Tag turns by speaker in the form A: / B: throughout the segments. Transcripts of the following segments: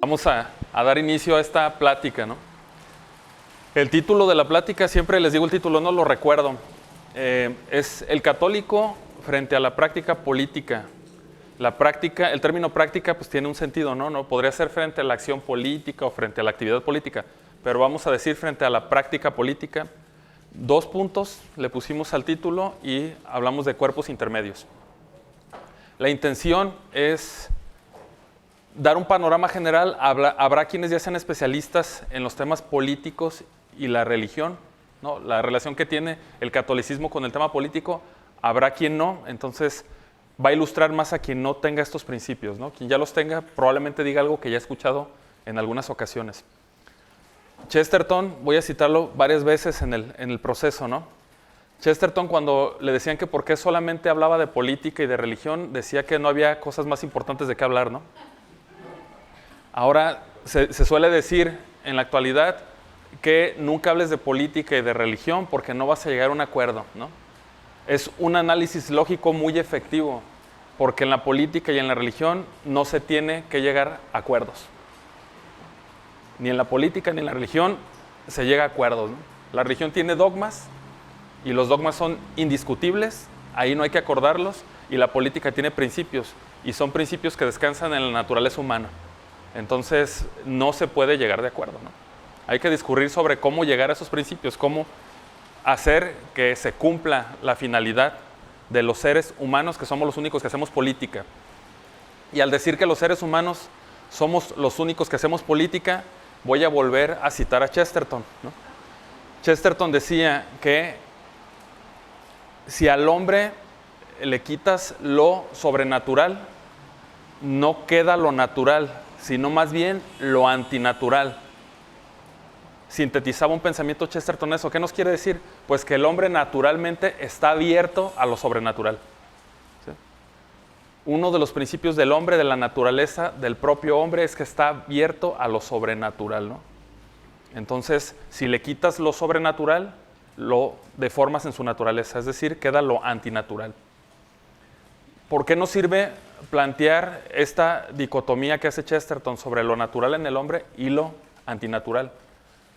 A: Vamos a dar inicio a esta plática, ¿no? El título de la plática, siempre les digo el título, no lo recuerdo. Es el católico frente a la práctica política. La práctica, el término práctica pues tiene un sentido, ¿no? No podría ser frente a la acción política o frente a la actividad política, pero vamos a decir frente a la práctica política. 2 puntos le pusimos al título y hablamos de cuerpos intermedios. La intención es dar un panorama general. Habrá quienes ya sean especialistas en los temas políticos y la religión, ¿no? La relación que tiene el catolicismo con el tema político. Habrá quien no, entonces va a ilustrar más a quien no tenga estos principios, ¿no? Quien ya los tenga probablemente diga algo que ya he escuchado en algunas ocasiones. Chesterton, voy a citarlo varias veces en el proceso, ¿no? Chesterton, cuando le decían que por qué solamente hablaba de política y de religión, decía que no había cosas más importantes de qué hablar, ¿no? Ahora se suele decir en la actualidad que nunca hables de política y de religión porque no vas a llegar a un acuerdo, ¿no? Es un análisis lógico muy efectivo, porque en la política y en la religión no se tiene que llegar a acuerdos. Ni en la política ni en la religión se llega a acuerdos, ¿no? La religión tiene dogmas y los dogmas son indiscutibles, ahí no hay que acordarlos, y la política tiene principios y son principios que descansan en la naturaleza humana. Entonces no se puede llegar de acuerdo, ¿no? Hay que discurrir sobre cómo llegar a esos principios, cómo hacer que se cumpla la finalidad de los seres humanos, que somos los únicos que hacemos política. Y al decir que los seres humanos somos los únicos que hacemos política, voy a volver a citar a Chesterton, ¿no? Chesterton decía que si al hombre le quitas lo sobrenatural, no queda lo natural, sino más bien lo antinatural. Sintetizaba un pensamiento Chesterton eso. ¿Qué nos quiere decir? Pues que el hombre naturalmente está abierto a lo sobrenatural, ¿sí? Uno de los principios del hombre, de la naturaleza del propio hombre, es que está abierto a lo sobrenatural, ¿no? Entonces, si le quitas lo sobrenatural, lo deformas en su naturaleza, es decir, queda lo antinatural. ¿Por qué nos sirve plantear esta dicotomía que hace Chesterton sobre lo natural en el hombre y lo antinatural?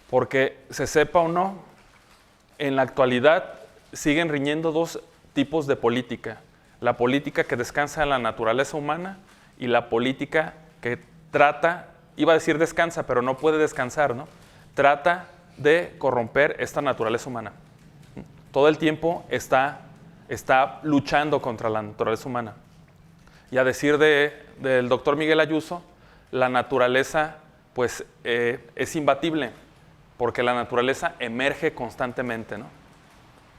A: Porque se sepa o no, en la actualidad siguen riñendo 2 tipos de política. La política que descansa en la naturaleza humana y la política que trata, iba a decir descansa, pero no puede descansar, ¿no? Trata de corromper esta naturaleza humana. Todo el tiempo está luchando contra la naturaleza humana. Y a decir del doctor Miguel Ayuso, la naturaleza pues, es imbatible, porque la naturaleza emerge constantemente, ¿no?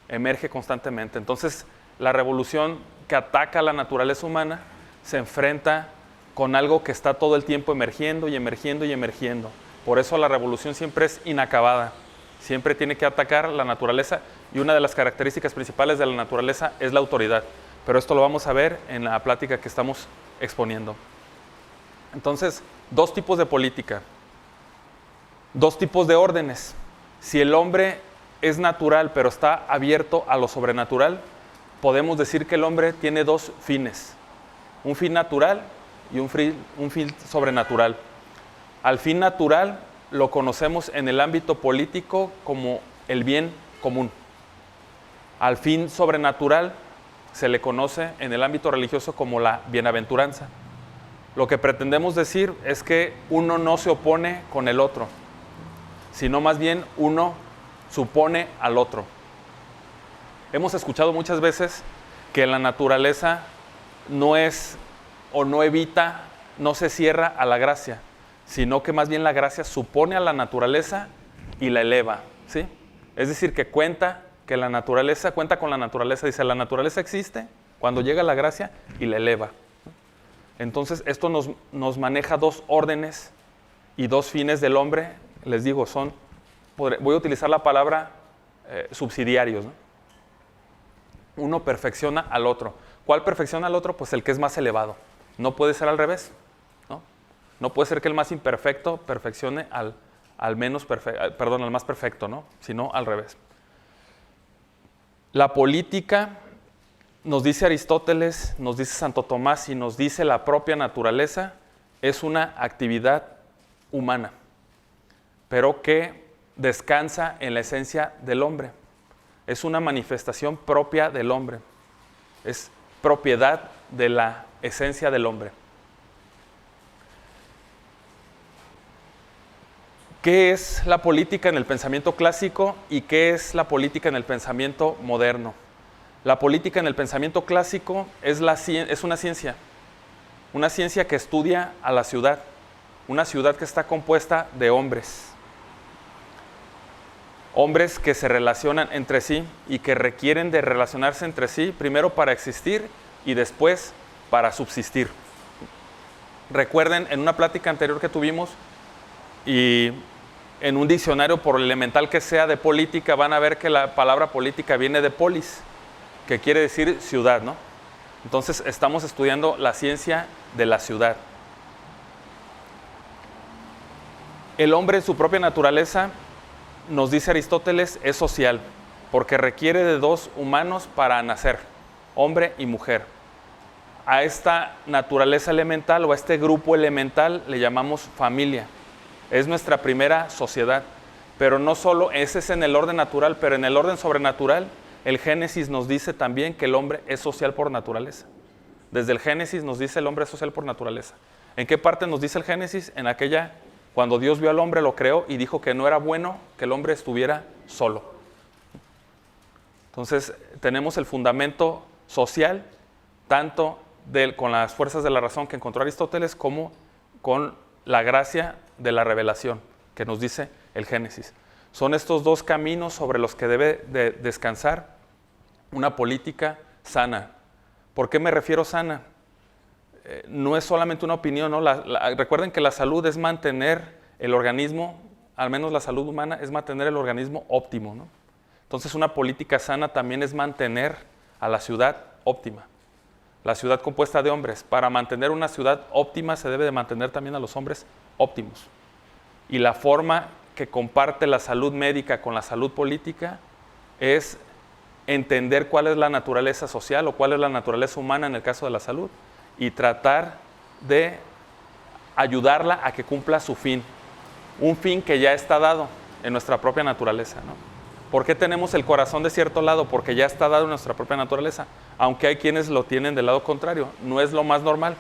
A: Emerge constantemente. Entonces, la revolución que ataca a la naturaleza humana se enfrenta con algo que está todo el tiempo emergiendo y emergiendo y emergiendo. Por eso la revolución siempre es inacabada. Siempre tiene que atacar la naturaleza, y una de las características principales de la naturaleza es la autoridad. Pero esto lo vamos a ver en la plática que estamos exponiendo. Entonces, 2 tipos de política. 2 tipos de órdenes. Si el hombre es natural pero está abierto a lo sobrenatural, podemos decir que el hombre tiene 2 fines. Un fin natural y un fin sobrenatural. Al fin natural lo conocemos en el ámbito político como el bien común. Al fin sobrenatural se le conoce en el ámbito religioso como la bienaventuranza. Lo que pretendemos decir es que uno no se opone con el otro, sino más bien uno supone al otro. Hemos escuchado muchas veces que la naturaleza no es o no evita, no se cierra a la gracia, sino que más bien la gracia supone a la naturaleza y la eleva, ¿sí? Es decir, que cuenta con la naturaleza, dice, la naturaleza existe cuando llega la gracia y la eleva. Entonces, esto nos maneja 2 órdenes y 2 fines del hombre. Les digo, voy a utilizar la palabra subsidiarios, ¿no? Uno perfecciona al otro. ¿Cuál perfecciona al otro? Pues el que es más elevado. No puede ser al revés, ¿no? No puede ser que el más imperfecto perfeccione al más perfecto, ¿no? Sino al revés. La política, nos dice Aristóteles, nos dice Santo Tomás y nos dice la propia naturaleza, es una actividad humana, pero que descansa en la esencia del hombre. Es una manifestación propia del hombre. Es propiedad de la esencia del hombre. ¿Qué es la política en el pensamiento clásico y qué es la política en el pensamiento moderno? La política en el pensamiento clásico es una ciencia que estudia a la ciudad, una ciudad que está compuesta de hombres. Hombres que se relacionan entre sí y que requieren de relacionarse entre sí, primero para existir y después para subsistir. Recuerden, en una plática anterior que tuvimos, y en un diccionario, por elemental que sea de política, van a ver que la palabra política viene de polis, que quiere decir ciudad, ¿no? Entonces, estamos estudiando la ciencia de la ciudad. El hombre en su propia naturaleza, nos dice Aristóteles, es social, porque requiere de dos humanos para nacer, hombre y mujer. A esta naturaleza elemental o a este grupo elemental le llamamos familia. Es nuestra primera sociedad, pero no solo, ese es en el orden natural, pero en el orden sobrenatural, el Génesis nos dice también que el hombre es social por naturaleza. Desde el Génesis nos dice el hombre es social por naturaleza. ¿En qué parte nos dice el Génesis? En aquella, cuando Dios vio al hombre, lo creó y dijo que no era bueno que el hombre estuviera solo. Entonces, tenemos el fundamento social, tanto con las fuerzas de la razón que encontró Aristóteles, como con la gracia de la revelación que nos dice el Génesis. Son estos dos caminos sobre los que debe de descansar una política sana. ¿Por qué me refiero sana? No es solamente una opinión, ¿no? Recuerden que la salud es mantener el organismo, al menos la salud humana, es mantener el organismo óptimo, ¿no? Entonces una política sana también es mantener a la ciudad óptima. La ciudad compuesta de hombres. Para mantener una ciudad óptima se debe de mantener también a los hombres óptimos. Y la forma que comparte la salud médica con la salud política es entender cuál es la naturaleza social o cuál es la naturaleza humana en el caso de la salud y tratar de ayudarla a que cumpla su fin. Un fin que ya está dado en nuestra propia naturaleza, ¿no? ¿Por qué tenemos el corazón de cierto lado? Porque ya está dado en nuestra propia naturaleza. Aunque hay quienes lo tienen del lado contrario. No es lo más normal,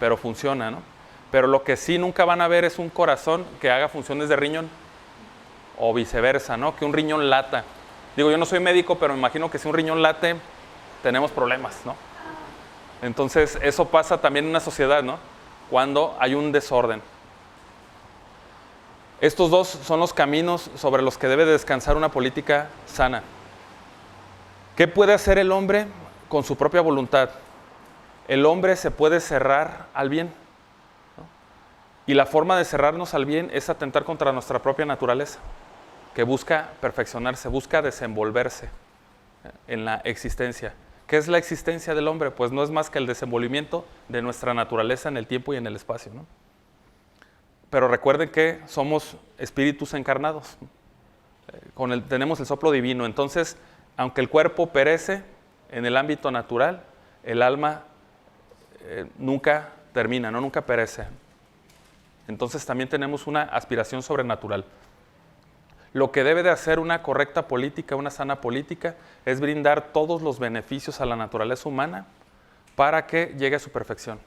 A: pero funciona, ¿no? Pero lo que sí nunca van a ver es un corazón que haga funciones de riñón o viceversa, ¿no? Que un riñón lata. Digo, yo no soy médico, pero me imagino que si un riñón late, tenemos problemas, ¿no? Entonces, eso pasa también en una sociedad, ¿no? Cuando hay un desorden. Estos dos son los caminos sobre los que debe descansar una política sana. ¿Qué puede hacer el hombre con su propia voluntad? El hombre se puede cerrar al bien, ¿no? Y la forma de cerrarnos al bien es atentar contra nuestra propia naturaleza, que busca perfeccionarse, busca desenvolverse en la existencia. ¿Qué es la existencia del hombre? Pues no es más que el desenvolvimiento de nuestra naturaleza en el tiempo y en el espacio, ¿no? Pero recuerden que somos espíritus encarnados, tenemos el soplo divino. Entonces, aunque el cuerpo perece en el ámbito natural, el alma nunca termina, ¿no? Nunca perece. Entonces también tenemos una aspiración sobrenatural. Lo que debe de hacer una correcta política, una sana política, es brindar todos los beneficios a la naturaleza humana para que llegue a su perfección.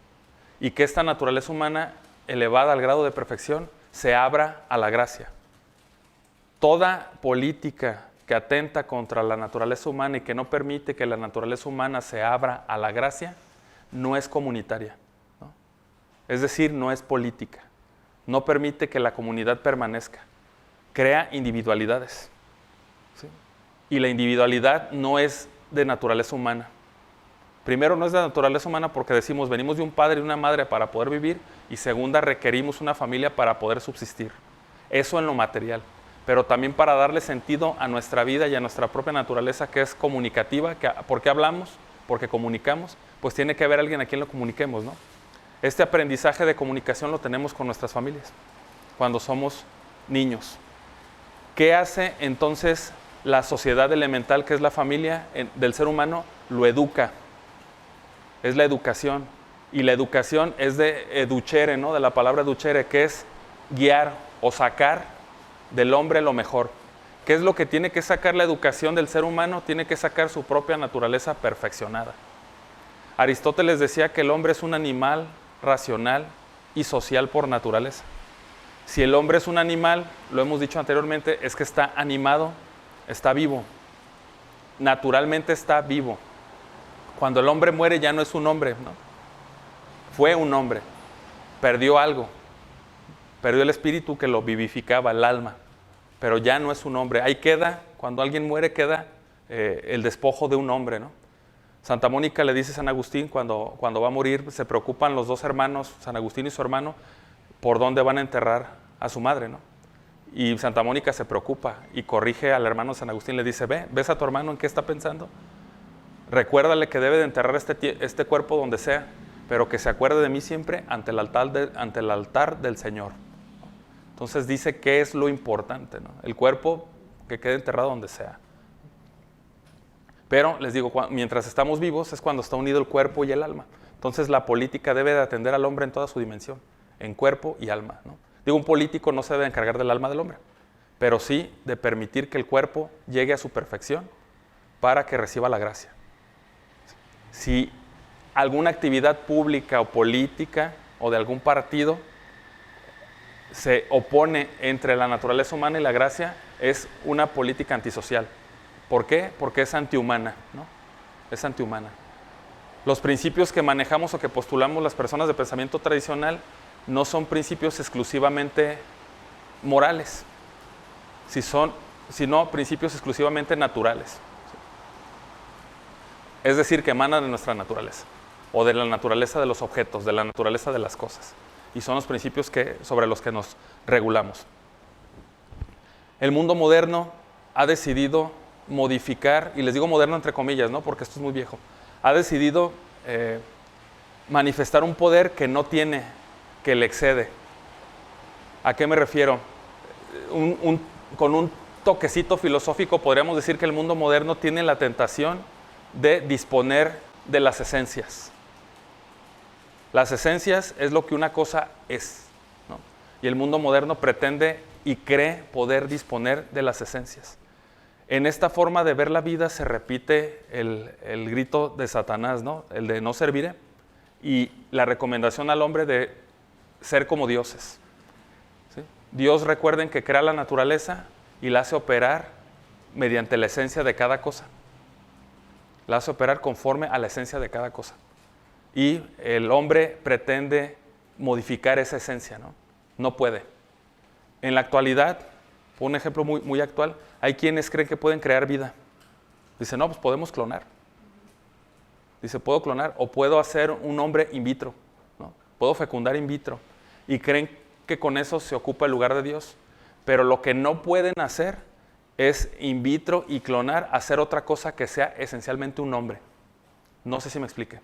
A: Y que esta naturaleza humana, elevada al grado de perfección, se abra a la gracia. Toda política que atenta contra la naturaleza humana y que no permite que la naturaleza humana se abra a la gracia, no es comunitaria, ¿no? Es decir, no es política. No permite que la comunidad permanezca. Crea individualidades, ¿sí? Y la individualidad no es de naturaleza humana. Primero, no es de naturaleza humana porque decimos, venimos de un padre y una madre para poder vivir, y segunda, requerimos una familia para poder subsistir. Eso en lo material, pero también para darle sentido a nuestra vida y a nuestra propia naturaleza, que es comunicativa. ¿Por qué hablamos? Porque comunicamos, pues tiene que haber alguien a quien lo comuniquemos, ¿no? Este aprendizaje de comunicación lo tenemos con nuestras familias, cuando somos niños. ¿Qué hace entonces la sociedad elemental, que es la familia del ser humano? Lo educa. Es la educación. Y la educación es de educere, ¿no? De la palabra educere, que es guiar o sacar del hombre lo mejor. ¿Qué es lo que tiene que sacar la educación del ser humano? Tiene que sacar su propia naturaleza perfeccionada. Aristóteles decía que el hombre es un animal racional y social por naturaleza. Si el hombre es un animal, lo hemos dicho anteriormente, es que está animado, está vivo. Naturalmente está vivo. Cuando el hombre muere ya no es un hombre, ¿no? Fue un hombre, perdió algo, perdió el espíritu que lo vivificaba, el alma, pero ya no es un hombre. Ahí queda, cuando alguien muere queda el despojo de un hombre, ¿no? Santa Mónica le dice a San Agustín, cuando va a morir, se preocupan los dos hermanos, San Agustín y su hermano, por dónde van a enterrar a su madre, ¿no? Y Santa Mónica se preocupa y corrige al hermano San Agustín, le dice, ves a tu hermano en qué está pensando, recuérdale que debe de enterrar este cuerpo donde sea, pero que se acuerde de mí siempre ante el altar del Señor. Entonces dice qué es lo importante, ¿no? El cuerpo que quede enterrado donde sea. Pero les digo, mientras estamos vivos es cuando está unido el cuerpo y el alma. Entonces la política debe de atender al hombre en toda su dimensión, en cuerpo y alma, ¿no? Digo, un político no se debe encargar del alma del hombre, pero sí de permitir que el cuerpo llegue a su perfección para que reciba la gracia. Si alguna actividad pública o política o de algún partido se opone entre la naturaleza humana y la gracia, es una política antisocial. ¿Por qué? Porque es antihumana, ¿no? Es antihumana. Los principios que manejamos o que postulamos las personas de pensamiento tradicional no son principios exclusivamente morales, sino principios exclusivamente naturales. Es decir, que emanan de nuestra naturaleza, o de la naturaleza de los objetos, de la naturaleza de las cosas. Y son los principios sobre los que nos regulamos. El mundo moderno ha decidido modificar, y les digo moderno entre comillas, ¿no? Porque esto es muy viejo, ha decidido manifestar un poder que no tiene, que le excede. ¿A qué me refiero? Con un toquecito filosófico podríamos decir que el mundo moderno tiene la tentación de disponer de las esencias. Las esencias es lo que una cosa es, ¿no? Y el mundo moderno pretende y cree poder disponer de las esencias. En esta forma de ver la vida se repite el grito de Satanás, ¿no? El de no serviré, y la recomendación al hombre de ser como dioses, ¿sí? Dios, recuerden que crea la naturaleza y la hace operar mediante la esencia de cada cosa. La hace operar conforme a la esencia de cada cosa. Y el hombre pretende modificar esa esencia, ¿no? No puede. En la actualidad, un ejemplo muy, muy actual, hay quienes creen que pueden crear vida. Dicen, no, pues podemos clonar. Dice, puedo clonar o puedo hacer un hombre in vitro, ¿no? Puedo fecundar in vitro. Y creen que con eso se ocupa el lugar de Dios. Pero lo que no pueden hacer es in vitro y clonar, hacer otra cosa que sea esencialmente un hombre. No sé si me explique,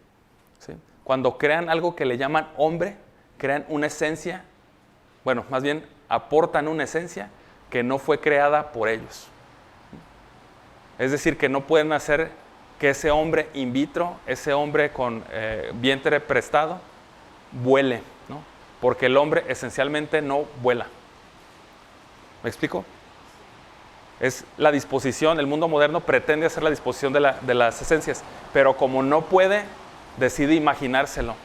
A: ¿sí? Cuando crean algo que le llaman hombre, crean una esencia, bueno, más bien aportan una esencia que no fue creada por ellos. Es decir, que no pueden hacer que ese hombre in vitro, ese hombre con vientre prestado, vuele, ¿no? Porque el hombre esencialmente no vuela. ¿Me explico? Es la disposición, el mundo moderno pretende hacer la disposición de las esencias, pero como no puede, decide imaginárselo.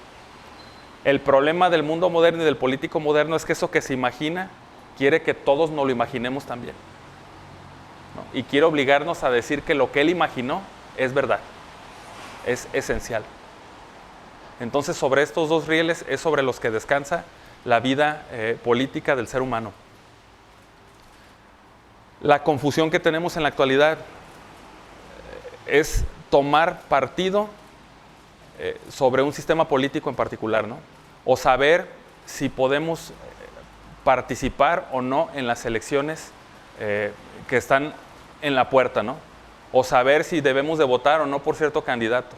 A: El problema del mundo moderno y del político moderno es que eso que se imagina, quiere que todos nos lo imaginemos también, ¿no? Y quiere obligarnos a decir que lo que él imaginó es verdad, es esencial. Entonces, sobre estos dos rieles es sobre los que descansa la vida política del ser humano. La confusión que tenemos en la actualidad es tomar partido sobre un sistema político en particular, ¿no? O saber si podemos participar o no en las elecciones que están en la puerta, ¿no? O saber si debemos de votar o no por cierto candidato.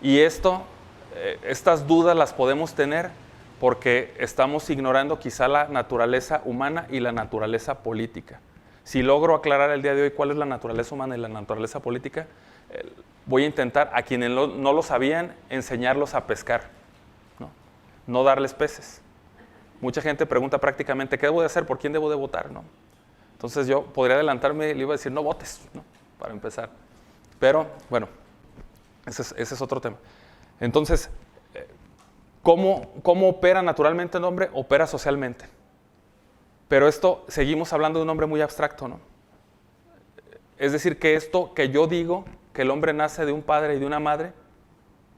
A: Y estas dudas las podemos tener porque estamos ignorando quizá la naturaleza humana y la naturaleza política. Si logro aclarar el día de hoy cuál es la naturaleza humana y la naturaleza política, voy a intentar a quienes no lo sabían enseñarlos a pescar, ¿no? No darles peces. Mucha gente pregunta prácticamente, ¿qué debo de hacer? ¿Por quién debo de votar? ¿No? Entonces yo podría adelantarme y le iba a decir, no votes, ¿no? Para empezar. Pero, bueno, ese es otro tema. Entonces, ¿cómo opera naturalmente el hombre? Opera socialmente. Pero esto, seguimos hablando de un hombre muy abstracto, ¿no? Es decir, que esto que yo digo, que el hombre nace de un padre y de una madre,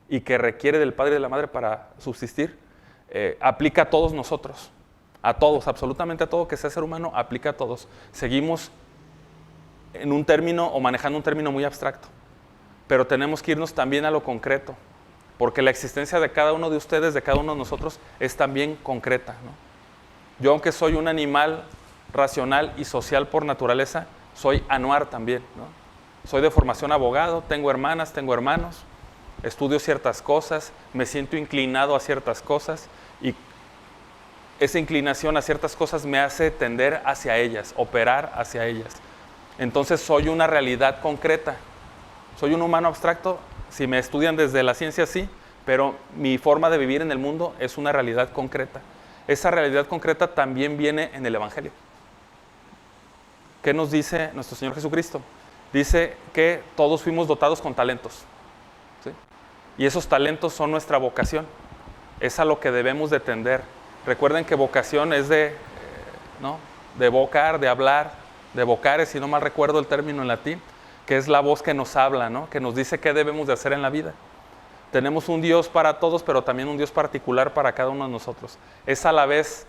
A: y que requiere del padre y de la madre para subsistir, aplica a todos nosotros. A todos, absolutamente a todo que sea ser humano, aplica a todos. Seguimos en un término o manejando un término muy abstracto. Pero tenemos que irnos también a lo concreto, porque la existencia de cada uno de ustedes, de cada uno de nosotros, es también concreta, ¿no? Yo, aunque soy un animal racional y social por naturaleza, soy anuar también, ¿no? Soy de formación abogado, tengo hermanas, tengo hermanos, estudio ciertas cosas, me siento inclinado a ciertas cosas y esa inclinación a ciertas cosas me hace tender hacia ellas, operar hacia ellas. Entonces soy una realidad concreta. Soy un humano abstracto, si me estudian desde la ciencia sí, pero mi forma de vivir en el mundo es una realidad concreta. Esa realidad concreta también viene en el Evangelio. ¿Qué nos dice nuestro Señor Jesucristo? Dice que todos fuimos dotados con talentos, ¿sí? Y esos talentos son nuestra vocación. Es a lo que debemos de tender. Recuerden que vocación es ¿no? De vocar, de hablar, de vocare, si no mal recuerdo el término en latín, que es la voz que nos habla, ¿no? Que nos dice qué debemos de hacer en la vida. Tenemos un Dios para todos, pero también un Dios particular para cada uno de nosotros. Es a la vez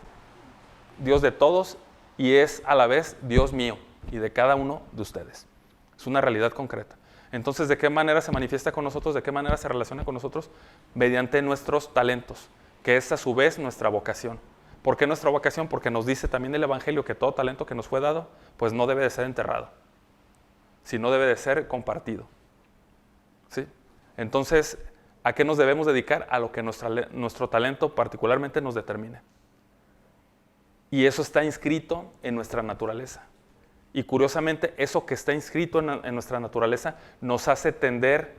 A: Dios de todos y es a la vez Dios mío y de cada uno de ustedes. Es una realidad concreta. Entonces, ¿de qué manera se manifiesta con nosotros? ¿De qué manera se relaciona con nosotros? Mediante nuestros talentos, que es a su vez nuestra vocación. ¿Por qué nuestra vocación? Porque nos dice también el Evangelio que todo talento que nos fue dado, pues no debe de ser enterrado, sino debe de ser compartido. ¿Sí? Entonces, ¿a qué nos debemos dedicar? A lo que nuestro talento particularmente nos determine. Y eso está inscrito en nuestra naturaleza. Y curiosamente, eso que está inscrito en nuestra naturaleza nos hace tender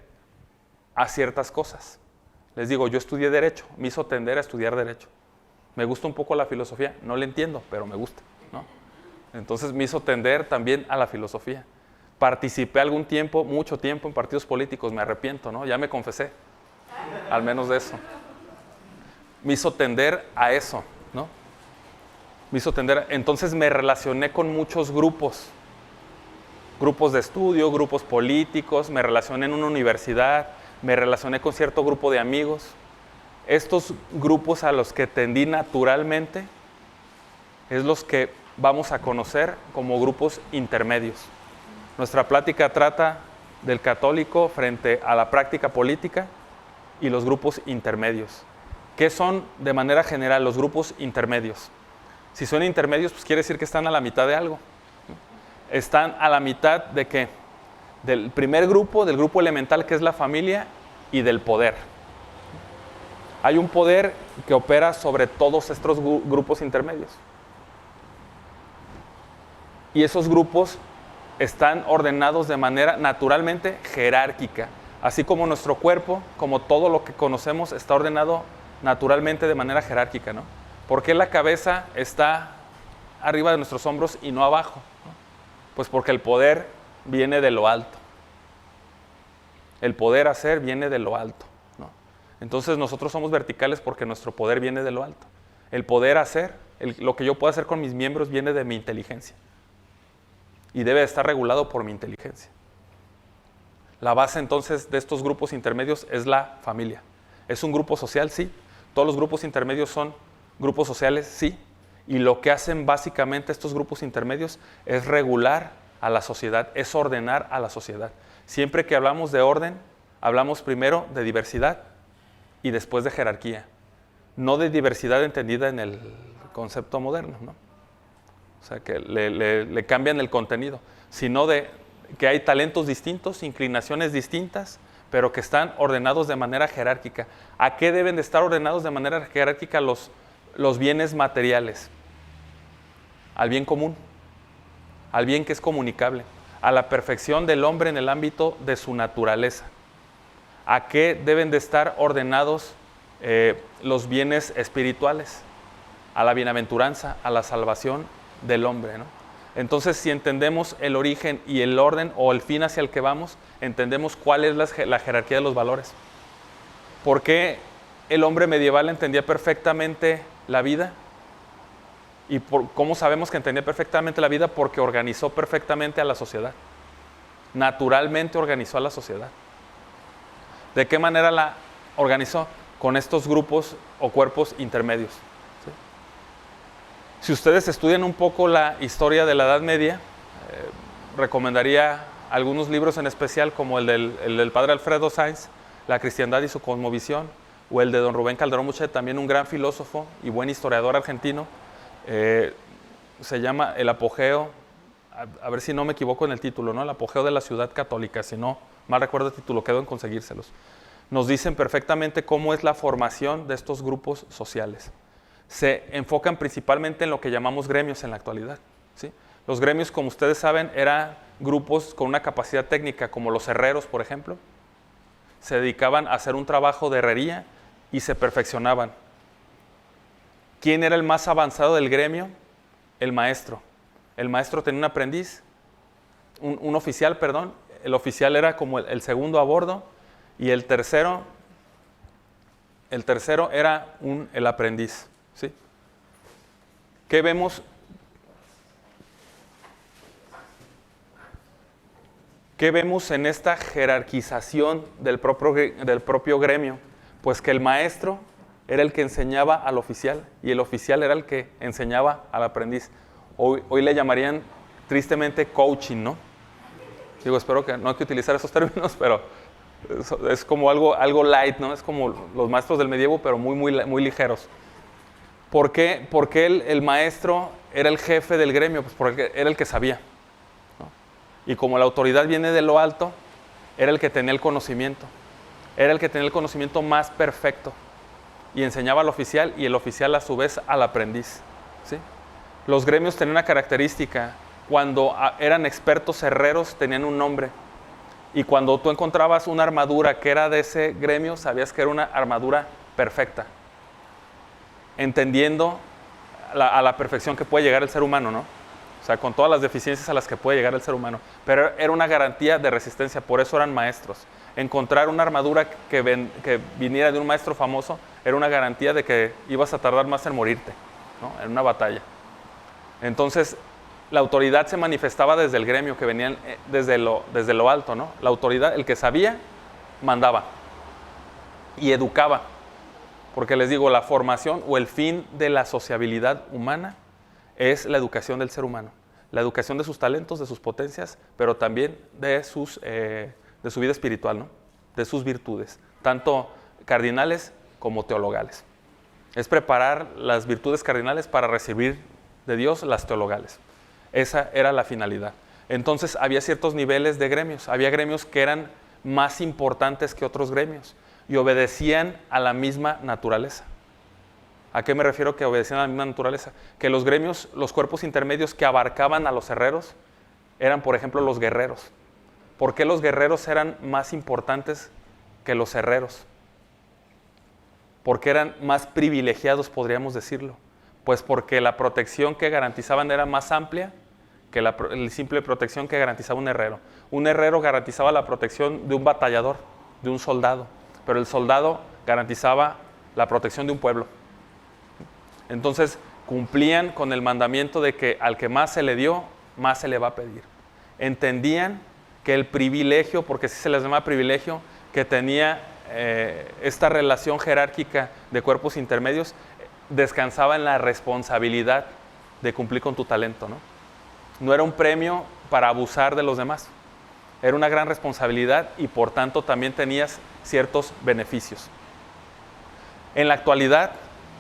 A: a ciertas cosas. Les digo, yo estudié Derecho, me hizo tender a estudiar Derecho. Me gusta un poco la filosofía, no la entiendo, pero me gusta, ¿no? Entonces me hizo tender también a la filosofía. Participé algún tiempo, mucho tiempo en partidos políticos, me arrepiento, ¿no? Ya me confesé, al menos de eso. Me hizo tender a eso, ¿no? Me hizo tender, entonces me relacioné con muchos grupos de estudio, grupos políticos, me relacioné en una universidad, me relacioné con cierto grupo de amigos. Estos grupos a los que tendí naturalmente es los que vamos a conocer como grupos intermedios. Nuestra plática trata del católico frente a la práctica política y los grupos intermedios. ¿Qué son de manera general los grupos intermedios? Si son intermedios, pues quiere decir que están a la mitad de algo. Están a la mitad de ¿qué? Del primer grupo, del grupo elemental que es la familia y del poder. Hay un poder que opera sobre todos estos grupos intermedios. Y esos grupos están ordenados de manera naturalmente jerárquica. Así como nuestro cuerpo, como todo lo que conocemos, está ordenado naturalmente de manera jerárquica, ¿no? ¿Por qué la cabeza está arriba de nuestros hombros y no abajo? Pues porque el poder viene de lo alto. El poder hacer viene de lo alto, ¿no? Entonces nosotros somos verticales porque nuestro poder viene de lo alto. El poder hacer, lo que yo puedo hacer con mis miembros viene de mi inteligencia. Y debe estar regulado por mi inteligencia. La base entonces de estos grupos intermedios es la familia. ¿Es un grupo social? Sí. Todos los grupos intermedios son grupos sociales, sí, y lo que hacen básicamente estos grupos intermedios es regular a la sociedad, es ordenar a la sociedad. Siempre que hablamos de orden, hablamos primero de diversidad y después de jerarquía. No de diversidad entendida en el concepto moderno, ¿no? O sea, que le cambian el contenido, sino de que hay talentos distintos, inclinaciones distintas, pero que están ordenados de manera jerárquica. ¿A qué deben de estar ordenados de manera jerárquica los bienes materiales? Al bien común, al bien que es comunicable, a la perfección del hombre en el ámbito de su naturaleza. ¿A qué deben de estar ordenados los bienes espirituales? a la bienaventuranza, a la salvación del hombre, ¿no? Entonces, si entendemos el origen y el orden o el fin hacia el que vamos, entendemos cuál es la jerarquía de los valores. ¿Por qué el hombre medieval entendía perfectamente la vida? ¿Y cómo sabemos que entendía perfectamente la vida? Porque organizó perfectamente a la sociedad. Naturalmente organizó a la sociedad. ¿De qué manera la organizó? Con estos grupos o cuerpos intermedios. ¿Sí? Si ustedes estudian un poco la historia de la Edad Media, recomendaría algunos libros en especial, como el del padre Alfredo Sainz, La cristiandad y su cosmovisión, o el de don Rubén Calderón Muchet, también un gran filósofo y buen historiador argentino. Se llama El apogeo, a ver si no me equivoco en el título, ¿no? El apogeo de la ciudad católica, si no mal recuerdo el título, quedo en conseguírselos. Nos dicen perfectamente cómo es la formación de estos grupos sociales. Se enfocan principalmente en lo que llamamos gremios en la actualidad, ¿sí? Los gremios, como ustedes saben, eran grupos con una capacidad técnica, como los herreros, por ejemplo. Se dedicaban a hacer un trabajo de herrería y se perfeccionaban. ¿Quién era el más avanzado del gremio? El maestro. El maestro tenía un aprendiz, un oficial, perdón. El oficial era como el segundo a bordo, y el tercero era el aprendiz, ¿sí? ¿Qué vemos? ¿Qué vemos en esta jerarquización del propio gremio? Pues que el maestro era el que enseñaba al oficial y el oficial era el que enseñaba al aprendiz. Hoy le llamarían tristemente coaching, ¿no? Digo, espero que no hay que utilizar esos términos, pero es como algo light, ¿no? Es como los maestros del medievo, pero muy ligeros. ¿Por qué? Porque el maestro era el jefe del gremio, pues porque era el que sabía, ¿no? Y como la autoridad viene de lo alto, era el que tenía el conocimiento. Era el que tenía el conocimiento más perfecto. Y enseñaba al oficial, y el oficial a su vez al aprendiz, ¿sí? Los gremios tenían una característica. Cuando eran expertos herreros, tenían un nombre. Y cuando tú encontrabas una armadura que era de ese gremio, sabías que era una armadura perfecta. Entendiendo a la perfección que puede llegar el ser humano, ¿no? O sea, con todas las deficiencias a las que puede llegar el ser humano. Pero era una garantía de resistencia, por eso eran maestros. Encontrar una armadura que viniera de un maestro famoso era una garantía de que ibas a tardar más en morirte, ¿no? En una batalla. Entonces, la autoridad se manifestaba desde el gremio, que venían desde lo alto, ¿no? La autoridad, el que sabía, mandaba y educaba. Porque les digo, la formación o el fin de la sociabilidad humana es la educación del ser humano. La educación de sus talentos, de sus potencias, pero también de su vida espiritual, ¿no? De sus virtudes, tanto cardinales como teologales. Es preparar las virtudes cardinales para recibir de Dios las teologales. Esa era la finalidad. Entonces había ciertos niveles de gremios. Había gremios que eran más importantes que otros gremios y obedecían a la misma naturaleza. ¿A qué me refiero que obedecían a la misma naturaleza? Que los gremios, los cuerpos intermedios que abarcaban a los herreros, eran, por ejemplo, los guerreros. ¿Por qué los guerreros eran más importantes que los herreros? Porque eran más privilegiados, podríamos decirlo. Pues porque la protección que garantizaban era más amplia que la simple protección que garantizaba un herrero. Un herrero garantizaba la protección de un batallador, de un soldado, pero el soldado garantizaba la protección de un pueblo. Entonces cumplían con el mandamiento de que al que más se le dio, más se le va a pedir. Entendían que el privilegio, porque sí se les llama privilegio, que tenía esta relación jerárquica de cuerpos intermedios, descansaba en la responsabilidad de cumplir con tu talento, ¿no? No era un premio para abusar de los demás. Era una gran responsabilidad y por tanto también tenías ciertos beneficios. En la actualidad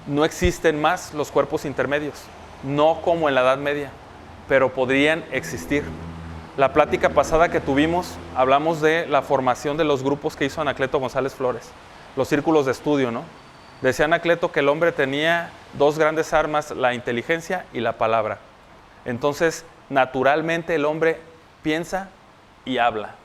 A: no existen más los cuerpos intermedios, no como en la Edad Media, pero podrían existir. La plática pasada que tuvimos, hablamos de la formación de los grupos que hizo Anacleto González Flores, los círculos de estudio, ¿no? Decía Anacleto que el hombre tenía dos grandes armas, la inteligencia y la palabra. Entonces, naturalmente el hombre piensa y habla.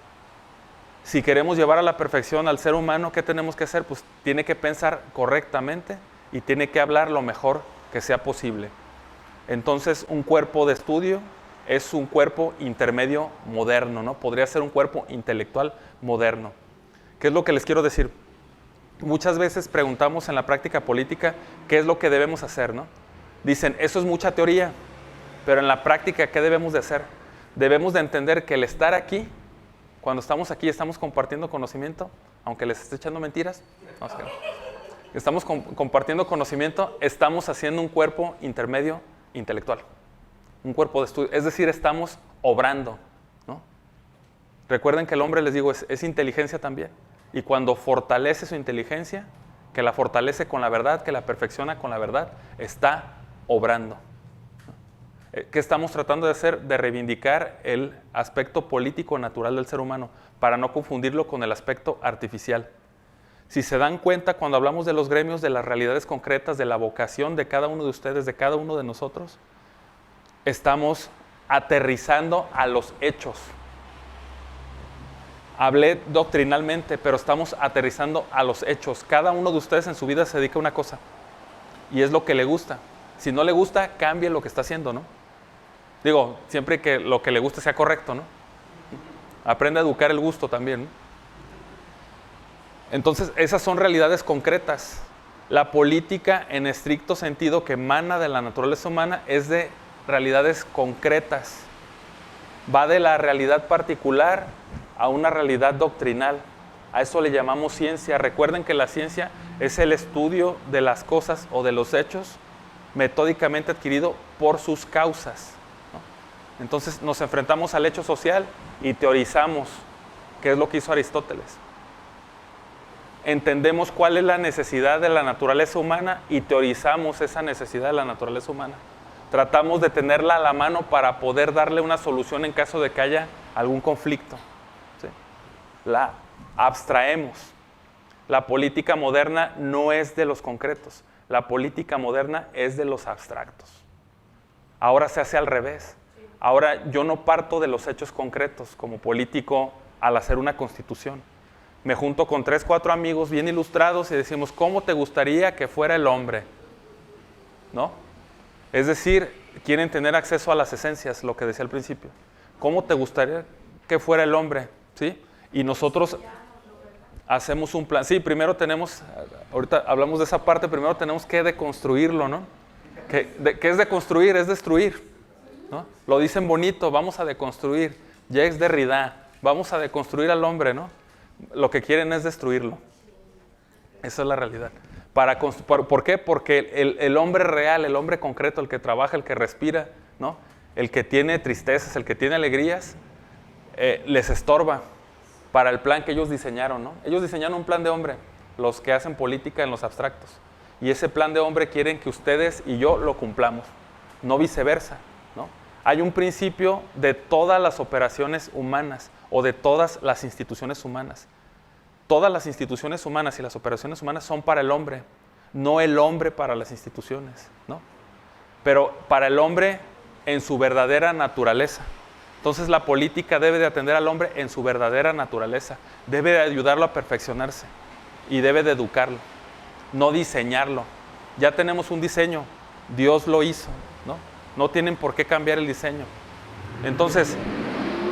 A: Si queremos llevar a la perfección al ser humano, ¿qué tenemos que hacer? Pues tiene que pensar correctamente y tiene que hablar lo mejor que sea posible. Entonces, un cuerpo de estudio es un cuerpo intermedio moderno, ¿no? Podría ser un cuerpo intelectual moderno. ¿Qué es lo que les quiero decir? Muchas veces preguntamos en la práctica política qué es lo que debemos hacer, ¿no? Dicen, eso es mucha teoría, pero en la práctica, ¿qué debemos de hacer? Debemos de entender que el estar aquí, cuando estamos aquí, estamos compartiendo conocimiento, aunque les esté echando mentiras, no, es que no. Estamos compartiendo conocimiento, estamos haciendo un cuerpo intermedio intelectual, un cuerpo de estudio, es decir, estamos obrando, ¿no? Recuerden que el hombre, les digo, es inteligencia también, y cuando fortalece su inteligencia, que la fortalece con la verdad, que la perfecciona con la verdad, está obrando. ¿Qué estamos tratando de hacer? De reivindicar el aspecto político natural del ser humano, para no confundirlo con el aspecto artificial. Si se dan cuenta, cuando hablamos de los gremios, de las realidades concretas, de la vocación de cada uno de ustedes, de cada uno de nosotros, estamos aterrizando a los hechos. Hablé doctrinalmente, pero estamos aterrizando a los hechos. Cada uno de ustedes en su vida se dedica a una cosa, y es lo que le gusta. Si no le gusta, cambie lo que está haciendo, ¿no? Digo, siempre que lo que le guste sea correcto, ¿no? Aprende a educar el gusto también, ¿no? Entonces, esas son realidades concretas. La política, en estricto sentido, que emana de la naturaleza humana, es de realidades concretas. Va de la realidad particular a una realidad doctrinal. A eso le llamamos ciencia. Recuerden que la ciencia es el estudio de las cosas o de los hechos metódicamente adquirido por sus causas, ¿no? Entonces nos enfrentamos al hecho social y teorizamos, que es lo que hizo Aristóteles. Entendemos cuál es la necesidad de la naturaleza humana y teorizamos esa necesidad de la naturaleza humana. Tratamos de tenerla a la mano para poder darle una solución en caso de que haya algún conflicto, ¿sí? La abstraemos. La política moderna no es de los concretos. La política moderna es de los abstractos. Ahora se hace al revés. Ahora yo no parto de los hechos concretos como político al hacer una constitución. Me junto con 3, 4 amigos bien ilustrados y decimos, ¿cómo te gustaría que fuera el hombre? ¿No? Es decir, quieren tener acceso a las esencias, lo que decía al principio. ¿Cómo te gustaría que fuera el hombre? ¿Sí? Y nosotros hacemos un plan. Sí, primero tenemos, ahorita hablamos de esa parte, primero tenemos que deconstruirlo, ¿no? ¿Qué es deconstruir? Es destruir, ¿no? Lo dicen bonito, vamos a deconstruir. Jacques Derrida, vamos a deconstruir al hombre, ¿no? Lo que quieren es destruirlo. Esa es la realidad. ¿Por qué? Porque el hombre real, el hombre concreto, el que trabaja, el que respira, ¿no? El que tiene tristezas, el que tiene alegrías, les estorba para el plan que ellos diseñaron, ¿no? Ellos diseñaron un plan de hombre, los que hacen política en los abstractos. Y ese plan de hombre quieren que ustedes y yo lo cumplamos, no viceversa, ¿no? Hay un principio de todas las operaciones humanas o de todas las instituciones humanas. Todas las instituciones humanas y las operaciones humanas son para el hombre, no el hombre para las instituciones, ¿no? Pero para el hombre en su verdadera naturaleza. Entonces la política debe de atender al hombre en su verdadera naturaleza, debe de ayudarlo a perfeccionarse y debe de educarlo, no diseñarlo. Ya tenemos un diseño, Dios lo hizo, ¿no? No tienen por qué cambiar el diseño. Entonces,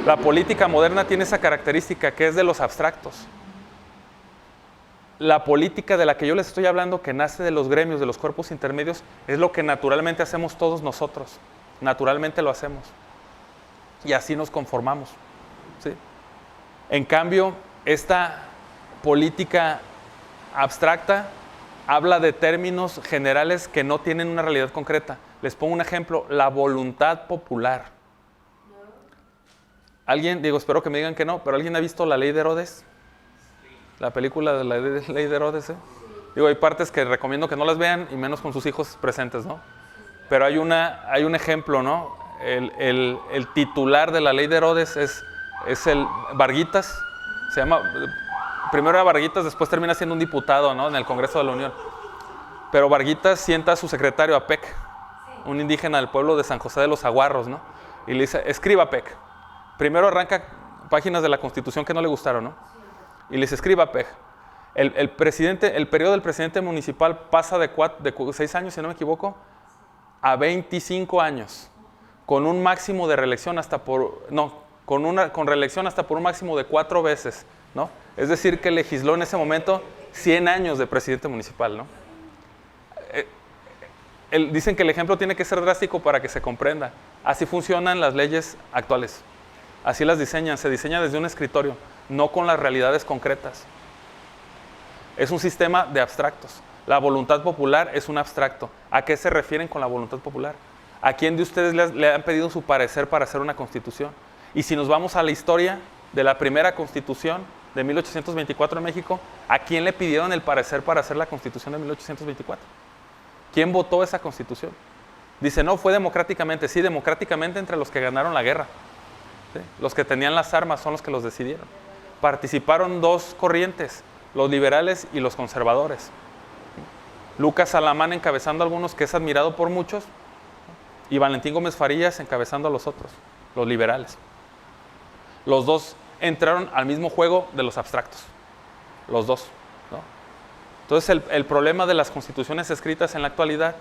A: la política moderna tiene esa característica que es de los abstractos. La política de la que yo les estoy hablando, que nace de los gremios, de los cuerpos intermedios, es lo que naturalmente hacemos todos nosotros, naturalmente lo hacemos. Y así nos conformamos, ¿sí? En cambio, esta política abstracta habla de términos generales que no tienen una realidad concreta. Les pongo un ejemplo, la voluntad popular. ¿Alguien, espero que me digan que no, pero alguien ha visto La Ley de Herodes? La película de La Ley de Herodes, ¿eh? Hay partes que recomiendo que no las vean y menos con sus hijos presentes, ¿no? Pero hay un ejemplo, ¿no? El titular de La Ley de Herodes es el Varguitas, se llama, primero era Varguitas, después termina siendo un diputado, ¿no? En el Congreso de la Unión. Pero Varguitas sienta a su secretario, a Peck, un indígena del pueblo de San José de los Aguarros, ¿no? Y le dice, escriba Peck. Primero arranca páginas de la Constitución que no le gustaron, ¿no? Y le dice, escriba Peck. El periodo del presidente municipal pasa de 6 años, si no me equivoco, a 25 años, con un máximo de reelección hasta por... No, con reelección hasta por un máximo de 4 veces, ¿no? Es decir, que legisló en ese momento 100 años de presidente municipal, ¿no? Dicen que el ejemplo tiene que ser drástico para que se comprenda. Así funcionan las leyes actuales. Así las diseñan. Se diseña desde un escritorio, no con las realidades concretas. Es un sistema de abstractos. La voluntad popular es un abstracto. ¿A qué se refieren con la voluntad popular? ¿A quién de ustedes le han pedido su parecer para hacer una constitución? Y si nos vamos a la historia de la primera constitución de 1824 en México, ¿a quién le pidieron el parecer para hacer la constitución de 1824? ¿Quién votó esa constitución? Dice, no, fue democráticamente. Sí, democráticamente entre los que ganaron la guerra. ¿Sí? Los que tenían las armas son los que los decidieron. Participaron 2 corrientes, los liberales y los conservadores. Lucas Alamán encabezando a algunos, que es admirado por muchos, y Valentín Gómez Farías encabezando a los otros, los liberales. Los 2 entraron al mismo juego de los abstractos. Los 2, ¿no? Entonces el problema de las constituciones escritas en la actualidad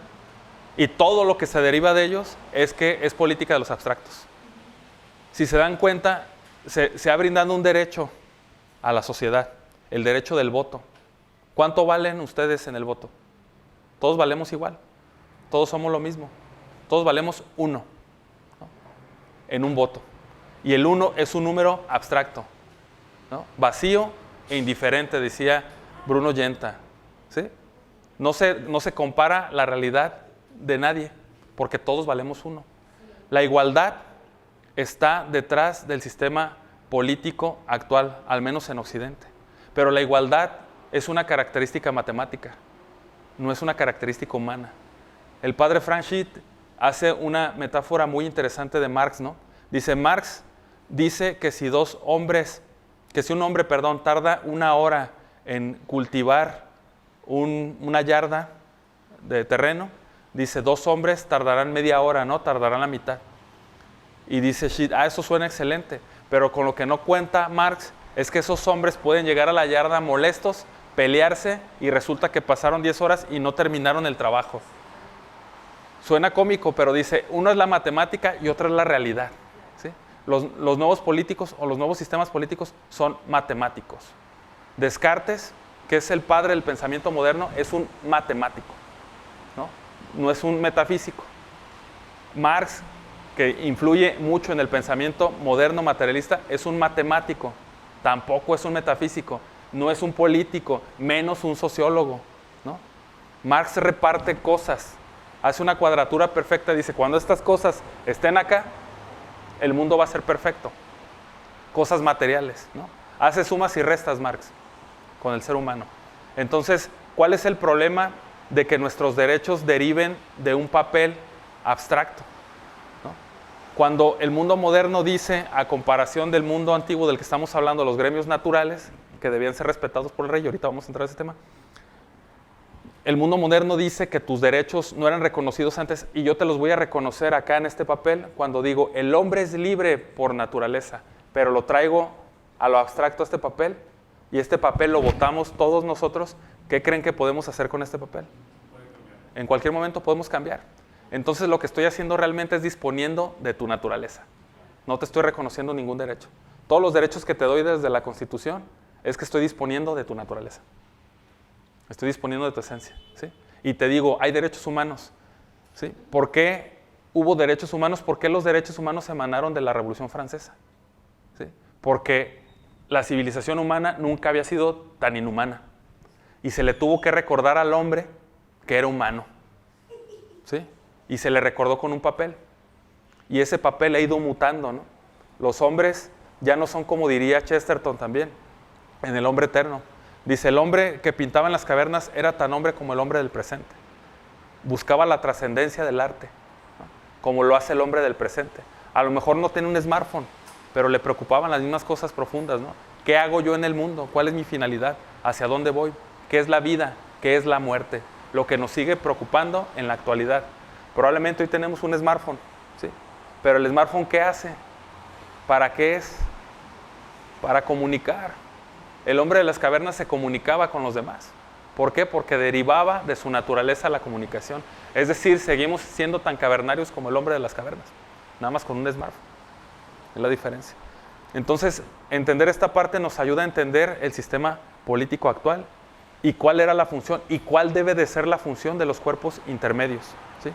A: y todo lo que se deriva de ellos es que es política de los abstractos. Si se dan cuenta, se ha brindado un derecho a la sociedad, el derecho del voto. ¿Cuánto valen ustedes en el voto? Todos valemos igual, todos somos lo mismo, todos valemos 1, ¿no? En un voto. Y el 1 es un número abstracto, ¿no? Vacío e indiferente, decía Bruno Yenta. ¿Sí? No se compara la realidad de nadie, porque todos valemos 1. La igualdad está detrás del sistema político actual, al menos en Occidente. Pero la igualdad es una característica matemática, no es una característica humana. El padre Frank Schitt hace una metáfora muy interesante de Marx, ¿no? Marx dice que si un hombre tarda 1 hora en cultivar una yarda de terreno, dice 2 hombres tardarán media hora, ¿no? Tardarán la mitad. Y dice Schitt, eso suena excelente, pero con lo que no cuenta Marx es que esos hombres pueden llegar a la yarda molestos, pelearse y resulta que pasaron 10 horas y no terminaron el trabajo. Suena cómico, pero dice, uno es la matemática y otra es la realidad. ¿Sí? Los nuevos políticos o los nuevos sistemas políticos son matemáticos. Descartes, que es el padre del pensamiento moderno, es un matemático, ¿no? No es un metafísico. Marx, que influye mucho en el pensamiento moderno materialista, es un matemático, tampoco es un metafísico, no es un político, menos un sociólogo, ¿no? Marx reparte cosas, hace una cuadratura perfecta, dice, cuando estas cosas estén acá, el mundo va a ser perfecto. Cosas materiales, ¿no? Hace sumas y restas Marx con el ser humano. Entonces, ¿cuál es el problema de que nuestros derechos deriven de un papel abstracto? ¿No? Cuando el mundo moderno dice, a comparación del mundo antiguo del que estamos hablando, los gremios naturales, que debían ser respetados por el rey, y ahorita vamos a entrar a ese tema, el mundo moderno dice que tus derechos no eran reconocidos antes y yo te los voy a reconocer acá en este papel cuando digo, el hombre es libre por naturaleza, pero lo traigo a lo abstracto a este papel y este papel lo votamos todos nosotros. ¿Qué creen que podemos hacer con este papel? En cualquier momento podemos cambiar. Entonces lo que estoy haciendo realmente es disponiendo de tu naturaleza. No te estoy reconociendo ningún derecho. Todos los derechos que te doy desde la Constitución es que estoy disponiendo de tu naturaleza. Estoy disponiendo de tu esencia, ¿sí? Y te digo, hay derechos humanos, ¿sí? ¿Por qué hubo derechos humanos? ¿Por qué los derechos humanos emanaron de la Revolución Francesa? ¿Sí? Porque la civilización humana nunca había sido tan inhumana. Y se le tuvo que recordar al hombre que era humano, ¿sí? Y se le recordó con un papel. Y ese papel ha ido mutando, ¿no? Los hombres ya no son como diría Chesterton también, en El hombre eterno. Dice, el hombre que pintaba en las cavernas era tan hombre como el hombre del presente. Buscaba la trascendencia del arte, ¿no? Como lo hace el hombre del presente. A lo mejor no tiene un smartphone, pero le preocupaban las mismas cosas profundas, ¿no? ¿Qué hago yo en el mundo? ¿Cuál es mi finalidad? ¿Hacia dónde voy? ¿Qué es la vida? ¿Qué es la muerte? Lo que nos sigue preocupando en la actualidad. Probablemente hoy tenemos un smartphone, ¿sí? Pero el smartphone, ¿qué hace? ¿Para qué es? Para comunicar. El hombre de las cavernas se comunicaba con los demás. ¿Por qué? Porque derivaba de su naturaleza la comunicación. Es decir, seguimos siendo tan cavernarios como el hombre de las cavernas, nada más con un smartphone. Es la diferencia. Entonces, entender esta parte nos ayuda a entender el sistema político actual y cuál era la función y cuál debe de ser la función de los cuerpos intermedios, ¿sí?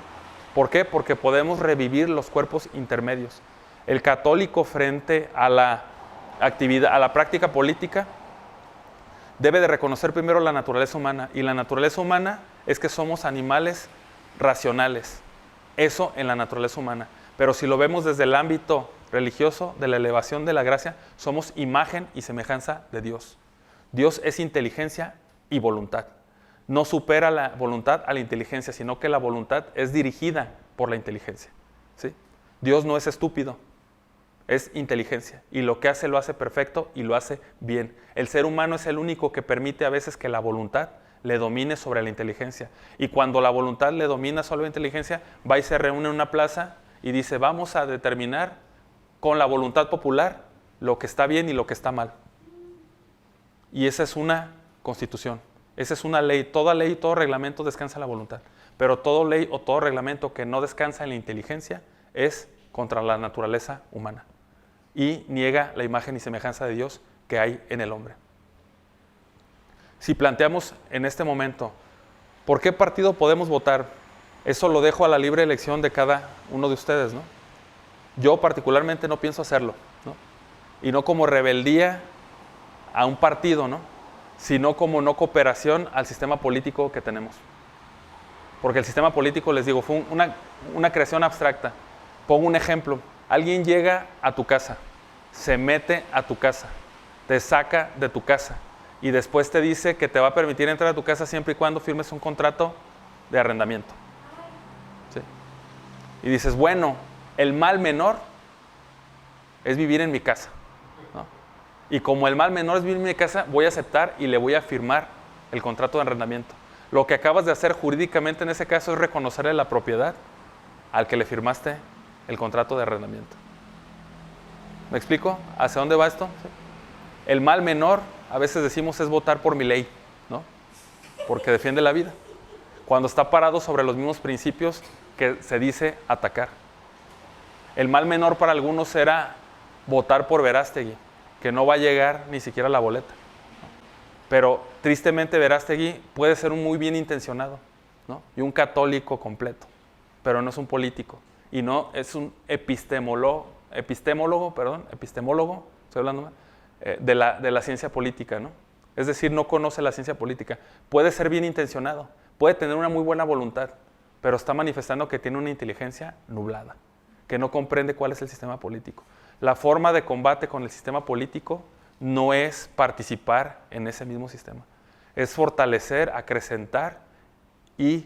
A: ¿Por qué? Porque podemos revivir los cuerpos intermedios. El católico frente a la actividad, a la práctica política, debe de reconocer primero la naturaleza humana. Y la naturaleza humana es que somos animales racionales. Eso en la naturaleza humana. Pero si lo vemos desde el ámbito religioso, de la elevación de la gracia, somos imagen y semejanza de Dios. Dios es inteligencia y voluntad. No supera la voluntad a la inteligencia, sino que la voluntad es dirigida por la inteligencia, ¿sí? Dios no es estúpido, es inteligencia. Y lo que hace lo hace perfecto y lo hace bien. El ser humano es el único que permite a veces que la voluntad le domine sobre la inteligencia. Y cuando la voluntad le domina sobre la inteligencia, va y se reúne en una plaza y dice, vamos a determinar con la voluntad popular lo que está bien y lo que está mal. Y esa es una constitución, esa es una ley. Toda ley, todo reglamento descansa en la voluntad. Pero toda ley o todo reglamento que no descansa en la inteligencia es contra la naturaleza humana. Y niega la imagen y semejanza de Dios que hay en el hombre. Si planteamos en este momento, ¿por qué partido podemos votar? Eso lo dejo a la libre elección de cada uno de ustedes, ¿no? Yo particularmente no pienso hacerlo, ¿no? Y no como rebeldía a un partido, ¿no? Sino como no cooperación al sistema político que tenemos. Porque el sistema político, les digo, fue una creación abstracta. Pongo un ejemplo. Alguien llega a tu casa, se mete a tu casa, te saca de tu casa y después te dice que te va a permitir entrar a tu casa siempre y cuando firmes un contrato de arrendamiento, ¿sí? Y dices, bueno, el mal menor es vivir en mi casa, ¿no? Y como el mal menor es vivir en mi casa, voy a aceptar y le voy a firmar el contrato de arrendamiento. Lo que acabas de hacer jurídicamente en ese caso es reconocerle la propiedad al que le firmaste el contrato de arrendamiento. ¿Me explico? ¿Hacia dónde va esto? ¿Sí? El mal menor, a veces decimos, es votar por mi ley, ¿no? Porque defiende la vida. Cuando está parado sobre los mismos principios que se dice atacar. El mal menor para algunos era votar por Verástegui, que no va a llegar ni siquiera a la boleta, ¿no? Pero tristemente Verástegui puede ser un muy bien intencionado, ¿no? Y un católico completo, pero no es un político. Y no es un epistemólogo, estoy hablando mal, de la ciencia política, ¿no? Es decir, no conoce la ciencia política. Puede ser bien intencionado, puede tener una muy buena voluntad, pero está manifestando que tiene una inteligencia nublada, que no comprende cuál es el sistema político. La forma de combate con el sistema político no es participar en ese mismo sistema, es fortalecer, acrecentar y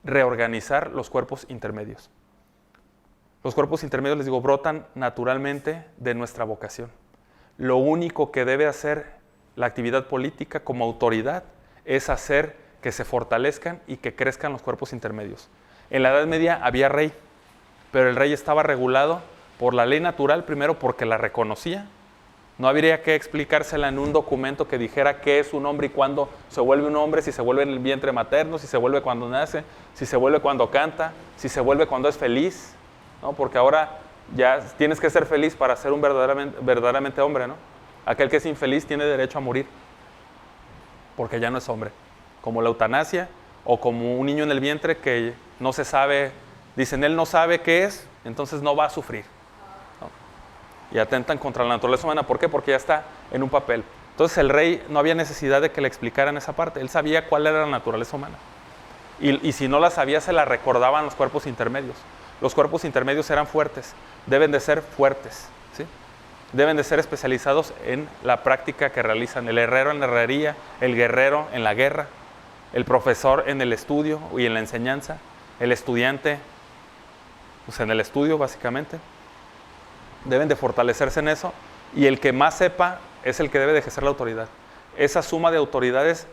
A: reorganizar los cuerpos intermedios. Los cuerpos intermedios, les digo, brotan naturalmente de nuestra vocación. Lo único que debe hacer la actividad política como autoridad es hacer que se fortalezcan y que crezcan los cuerpos intermedios. En la Edad Media había rey, pero el rey estaba regulado por la ley natural, primero porque la reconocía. No habría que explicársela en un documento que dijera qué es un hombre y cuándo se vuelve un hombre, si se vuelve en el vientre materno, si se vuelve cuando nace, si se vuelve cuando canta, si se vuelve cuando es feliz, ¿no? Porque ahora ya tienes que ser feliz para ser un verdaderamente hombre, ¿no? Aquel que es infeliz tiene derecho a morir, porque ya no es hombre. Como la eutanasia o como un niño en el vientre que no se sabe, dicen él no sabe qué es, entonces no va a sufrir, ¿no? Y atentan contra la naturaleza humana. ¿Por qué? Porque ya está en un papel. Entonces el rey no había necesidad de que le explicaran esa parte, él sabía cuál era la naturaleza humana. Y si no la sabía, se la recordaban los cuerpos intermedios. Los cuerpos intermedios eran fuertes, deben de ser fuertes, ¿sí? Deben de ser especializados en la práctica que realizan. El herrero en la herrería, el guerrero en la guerra, el profesor en el estudio y en la enseñanza, el estudiante pues en el estudio básicamente. Deben de fortalecerse en eso y el que más sepa es el que debe de ejercer la autoridad. Esa suma de autoridades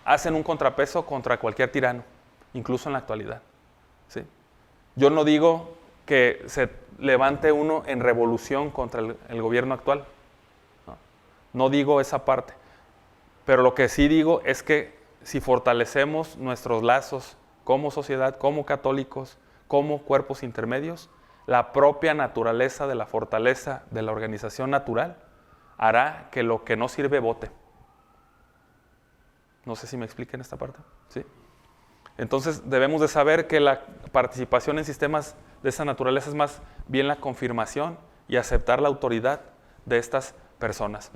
A: hacen un contrapeso contra cualquier tirano, incluso en la actualidad, ¿sí? Yo no digo que se levante uno en revolución contra el gobierno actual, no digo esa parte. Pero lo que sí digo es que si fortalecemos nuestros lazos como sociedad, como católicos, como cuerpos intermedios, la propia naturaleza de la fortaleza de la organización natural hará que lo que no sirve bote. No sé si me expliqué en esta parte. ¿Sí? Entonces debemos de saber que la participación en sistemas de esa naturaleza es más bien la confirmación y aceptar la autoridad de estas personas.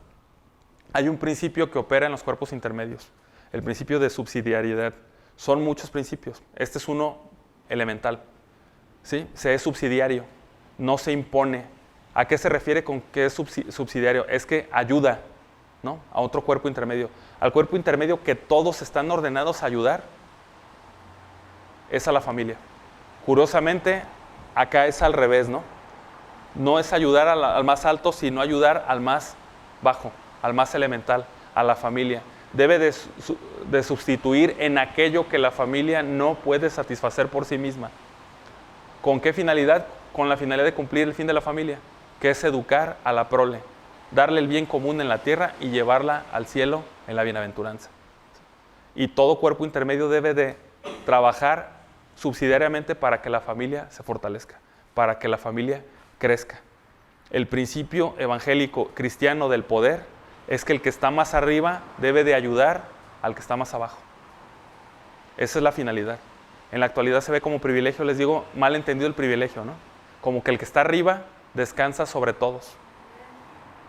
A: Hay un principio que opera en los cuerpos intermedios, el principio de subsidiariedad. Son muchos principios, este es uno elemental. ¿Sí? Se es subsidiario, no se impone. ¿A qué se refiere con que es subsidiario? Es que ayuda, ¿no?, a otro cuerpo intermedio. Al cuerpo intermedio que todos están ordenados a ayudar es a la familia. Curiosamente, acá es al revés, ¿no? No es ayudar al más alto, sino ayudar al más bajo, al más elemental, a la familia. Debe de sustituir en aquello que la familia no puede satisfacer por sí misma. ¿Con qué finalidad? Con la finalidad de cumplir el fin de la familia, que es educar a la prole, darle el bien común en la tierra y llevarla al cielo en la bienaventuranza. Y todo cuerpo intermedio debe de trabajar subsidiariamente para que la familia se fortalezca, para que la familia crezca. El principio evangélico cristiano del poder es que el que está más arriba debe de ayudar al que está más abajo. Esa es la finalidad. En la actualidad se ve como privilegio, les digo, mal entendido el privilegio, ¿no? Como que el que está arriba descansa sobre todos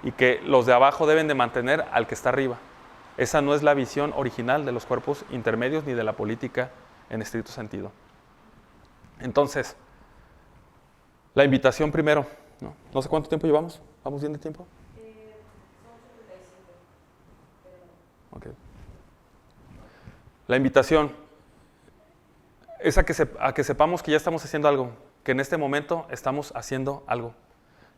A: y que los de abajo deben de mantener al que está arriba. Esa no es la visión original de los cuerpos intermedios ni de la política en estricto sentido. Entonces, la invitación primero, ¿no? No sé cuánto tiempo llevamos. ¿Vamos bien de tiempo?
B: Son 75.
A: Okay. La invitación es a que sepamos que ya estamos haciendo algo, que en este momento estamos haciendo algo,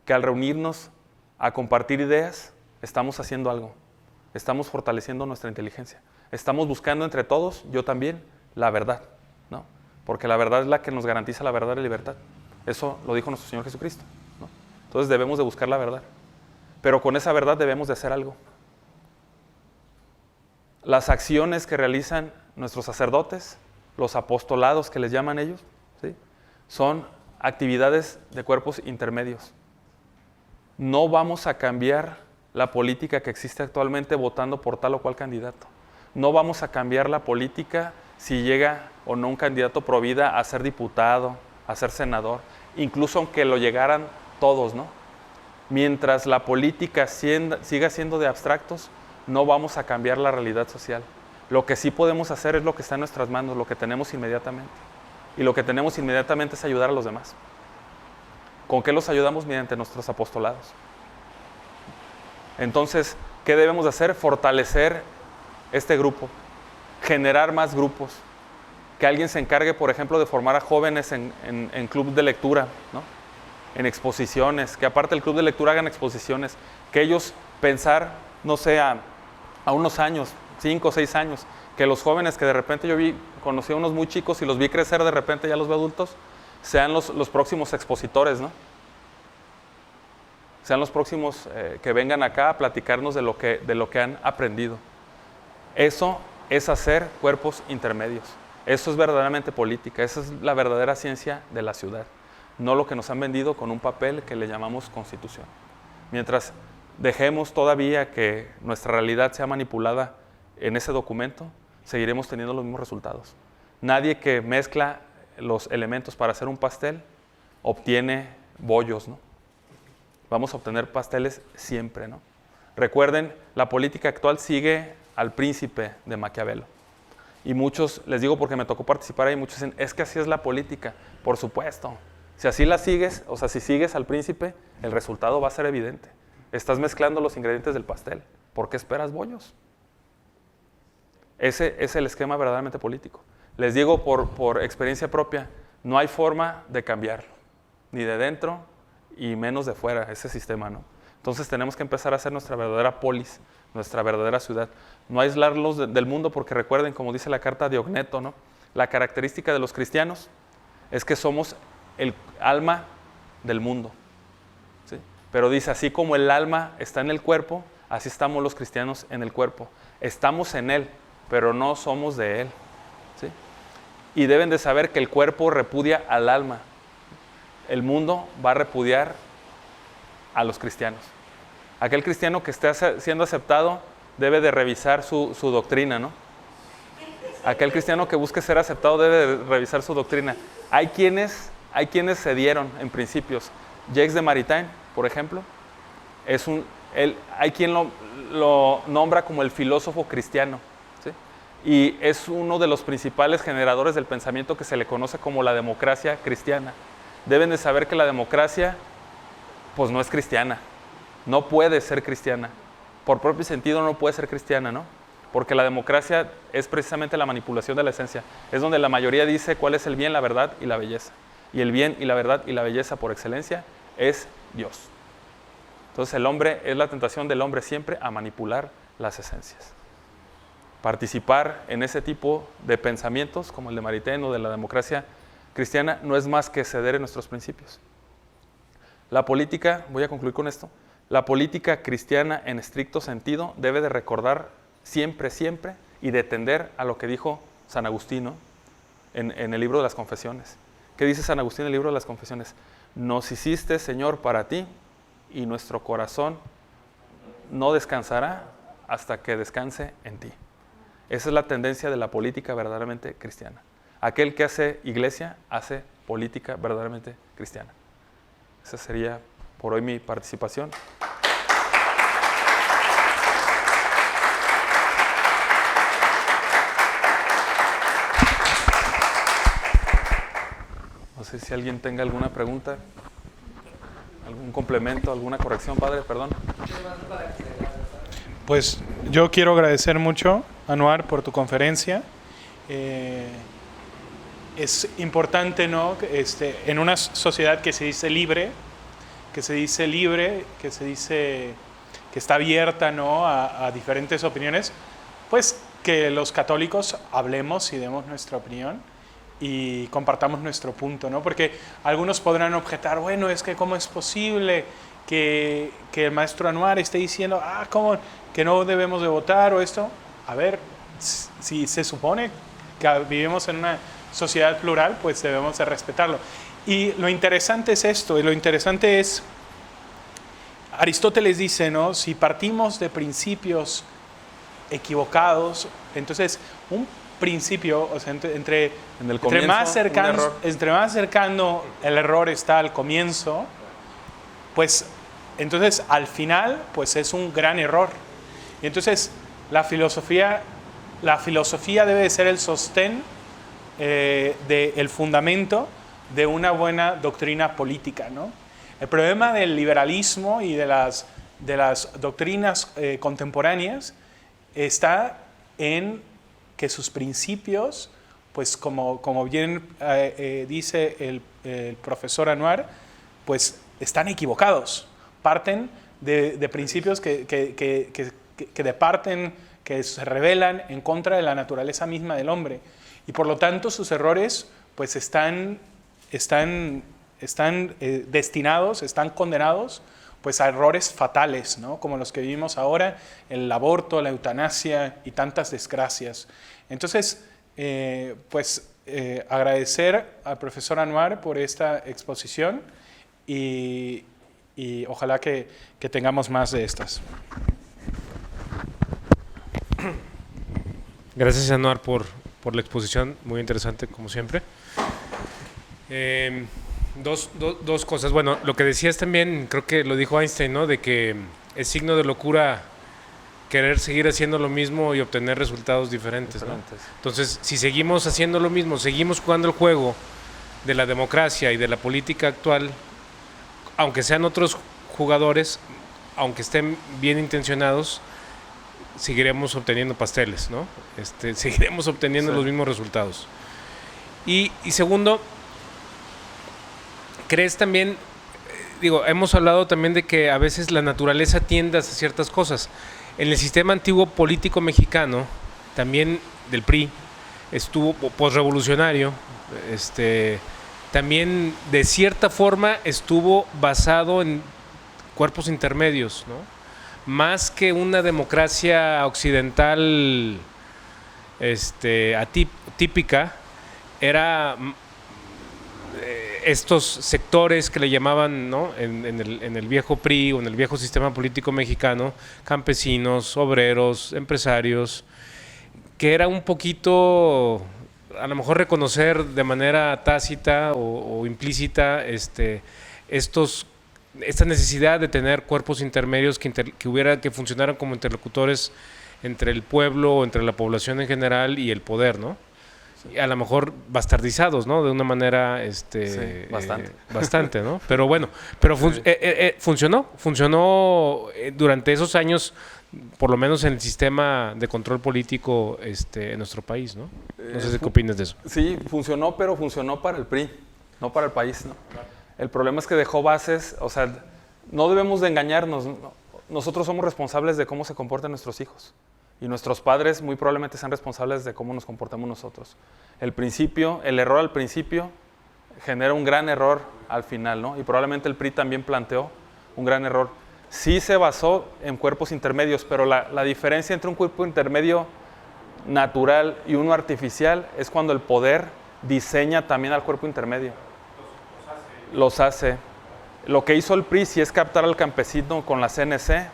A: que al reunirnos a compartir ideas, estamos haciendo algo, estamos fortaleciendo nuestra inteligencia, estamos buscando entre todos, yo también, la verdad, ¿no? Porque la verdad es la que nos garantiza la verdadera libertad. Eso lo dijo nuestro Señor Jesucristo, ¿no? Entonces debemos de buscar la verdad, pero con esa verdad debemos de hacer algo. Las acciones que realizan nuestros sacerdotes, los apostolados que les llaman ellos, ¿sí?, son actividades de cuerpos intermedios. No vamos a cambiar la política que existe actualmente votando por tal o cual candidato. No vamos a cambiar la política si llega o no un candidato pro vida a ser diputado, a ser senador, incluso aunque lo llegaran todos, ¿no? Mientras la política siga siendo de abstractos, no vamos a cambiar la realidad social. Lo que sí podemos hacer es lo que está en nuestras manos, lo que tenemos inmediatamente. Y lo que tenemos inmediatamente es ayudar a los demás. ¿Con qué los ayudamos? Mediante nuestros apostolados. Entonces, ¿qué debemos de hacer? Fortalecer este grupo, generar más grupos, que alguien se encargue, por ejemplo, de formar a jóvenes en club de lectura, ¿no?, en exposiciones, que aparte del club de lectura hagan exposiciones, que ellos pensar, no sé, a unos años, 5 o 6 años, que los jóvenes que de repente conocí a unos muy chicos y los vi crecer, de repente ya los veo adultos, sean los próximos expositores, ¿no? Sean los próximos que vengan acá a platicarnos de lo que han aprendido. Eso es hacer cuerpos intermedios. Eso es verdaderamente política, esa es la verdadera ciencia de la ciudad, no lo que nos han vendido con un papel que le llamamos Constitución. Mientras dejemos todavía que nuestra realidad sea manipulada en ese documento, seguiremos teniendo los mismos resultados. Nadie que mezcla los elementos para hacer un pastel obtiene bollos, ¿no? Vamos a obtener pasteles siempre, ¿no? Recuerden, la política actual sigue al príncipe de Maquiavelo. Y muchos, les digo porque me tocó participar ahí, muchos dicen, es que así es la política. Por supuesto, si así la sigues, o sea, si sigues al príncipe, el resultado va a ser evidente. Estás mezclando los ingredientes del pastel. ¿Por qué esperas bollos? Ese es el esquema verdaderamente político. Les digo por experiencia propia, no hay forma de cambiarlo, ni de dentro y menos de fuera, ese sistema, ¿no? Entonces tenemos que empezar a hacer nuestra verdadera polis, nuestra verdadera ciudad. No aislarlos del mundo porque recuerden, como dice la carta de Ogneto, ¿no?, la característica de los cristianos es que somos el alma del mundo, ¿sí? Pero dice, así como el alma está en el cuerpo, así estamos los cristianos en el cuerpo. Estamos en Él, pero no somos de Él. ¿Sí? Y deben de saber que el cuerpo repudia al alma. El mundo va a repudiar a los cristianos. Aquel cristiano que esté siendo aceptado debe de revisar su doctrina, ¿no? Aquel cristiano que busque ser aceptado debe de revisar su doctrina. Hay quienes cedieron en principios. Jacques de Maritain, por ejemplo, hay quien lo nombra como el filósofo cristiano, ¿sí? Y es uno de los principales generadores del pensamiento que se le conoce como la democracia cristiana. Deben de saber que la democracia, pues no es cristiana, no puede ser cristiana. Por propio sentido no puede ser cristiana, ¿no? Porque la democracia es precisamente la manipulación de la esencia. Es donde la mayoría dice cuál es el bien, la verdad y la belleza. Y el bien y la verdad y la belleza por excelencia es Dios. Entonces el hombre, es la tentación del hombre siempre a manipular las esencias. Participar en ese tipo de pensamientos, como el de Maritain o de la democracia cristiana, no es más que ceder en nuestros principios. La política, voy a concluir con esto, la política cristiana en estricto sentido debe de recordar siempre, siempre, y de tender a lo que dijo San Agustín, ¿no? en el libro de las Confesiones. ¿Qué dice San Agustín en el libro de las Confesiones? Nos hiciste, Señor, para ti, y nuestro corazón no descansará hasta que descanse en ti. Esa es la tendencia de la política verdaderamente cristiana. Aquel que hace iglesia, hace política verdaderamente cristiana. Esa sería por hoy mi participación. No sé si alguien tenga alguna pregunta, algún complemento, alguna corrección, padre, perdón.
C: Pues yo quiero agradecer mucho, Anuar, por tu conferencia. Es importante, ¿no? En una sociedad que se dice libre, que está abierta, ¿no? a diferentes opiniones, pues que los católicos hablemos y demos nuestra opinión y compartamos nuestro punto, ¿no? Porque algunos podrán objetar, bueno, es que cómo es posible que el maestro Anuar esté diciendo, ¿cómo que no debemos de votar o esto? A ver, si se supone que vivimos en una sociedad plural, pues debemos de respetarlo. Y lo interesante es esto, y lo interesante es, Aristóteles dice, ¿no? Si partimos de principios equivocados, entonces un principio, o sea, entre más cercano el error está al comienzo, pues entonces al final pues es un gran error. Y entonces la filosofía debe de ser el sostén, el fundamento de una buena doctrina política, ¿no? El problema del liberalismo y de las doctrinas contemporáneas está en que sus principios, pues como bien dice el profesor Anuar, pues están equivocados. Parten de principios que se rebelan en contra de la naturaleza misma del hombre. Y por lo tanto sus errores pues están destinados, están condenados pues a errores fatales, ¿no? Como los que vivimos ahora, el aborto, la eutanasia y tantas desgracias. Entonces, agradecer al profesor Anuar por esta exposición y ojalá que tengamos más de estas.
D: Gracias, Anuar, por la exposición, muy interesante como siempre. Dos cosas. Bueno, lo que decías también, creo que lo dijo Einstein, ¿no? De que es signo de locura querer seguir haciendo lo mismo y obtener resultados diferentes, ¿no? Entonces, si seguimos haciendo lo mismo, seguimos jugando el juego de la democracia y de la política actual, aunque sean otros jugadores, aunque estén bien intencionados, seguiremos obteniendo pasteles, ¿no? Seguiremos obteniendo los mismos resultados. Y segundo, ¿crees también, hemos hablado también de que a veces la naturaleza tiende a ciertas cosas? En el sistema antiguo político mexicano, también del PRI, estuvo posrevolucionario, también de cierta forma estuvo basado en cuerpos intermedios, ¿no? más que una democracia occidental típica, era estos sectores que le llamaban, ¿no? en el viejo PRI o en el viejo sistema político mexicano, campesinos, obreros, empresarios, que era un poquito, a lo mejor reconocer de manera tácita o implícita esta necesidad de tener cuerpos intermedios que funcionaran como interlocutores entre el pueblo, entre la población en general y el poder, ¿no? Y a lo mejor bastardizados, ¿no? De una manera bastante, ¿no? Pero bueno, funcionó durante esos años, por lo menos en el sistema de control político en nuestro país, ¿no? No sé qué opinas de eso.
A: Sí, funcionó, pero funcionó para el PRI, no para el país, ¿no? El problema es que dejó bases, o sea, no debemos de engañarnos. Nosotros somos responsables de cómo se comportan nuestros hijos. Y nuestros padres muy probablemente sean responsables de cómo nos comportamos nosotros. El error al principio genera un gran error al final, ¿no? Y probablemente el PRI también planteó un gran error. Sí se basó en cuerpos intermedios, pero la diferencia entre un cuerpo intermedio natural y uno artificial es cuando el poder diseña también al cuerpo intermedio. Los hace. Lo que hizo el PRI sí es captar al campesino con la CNC,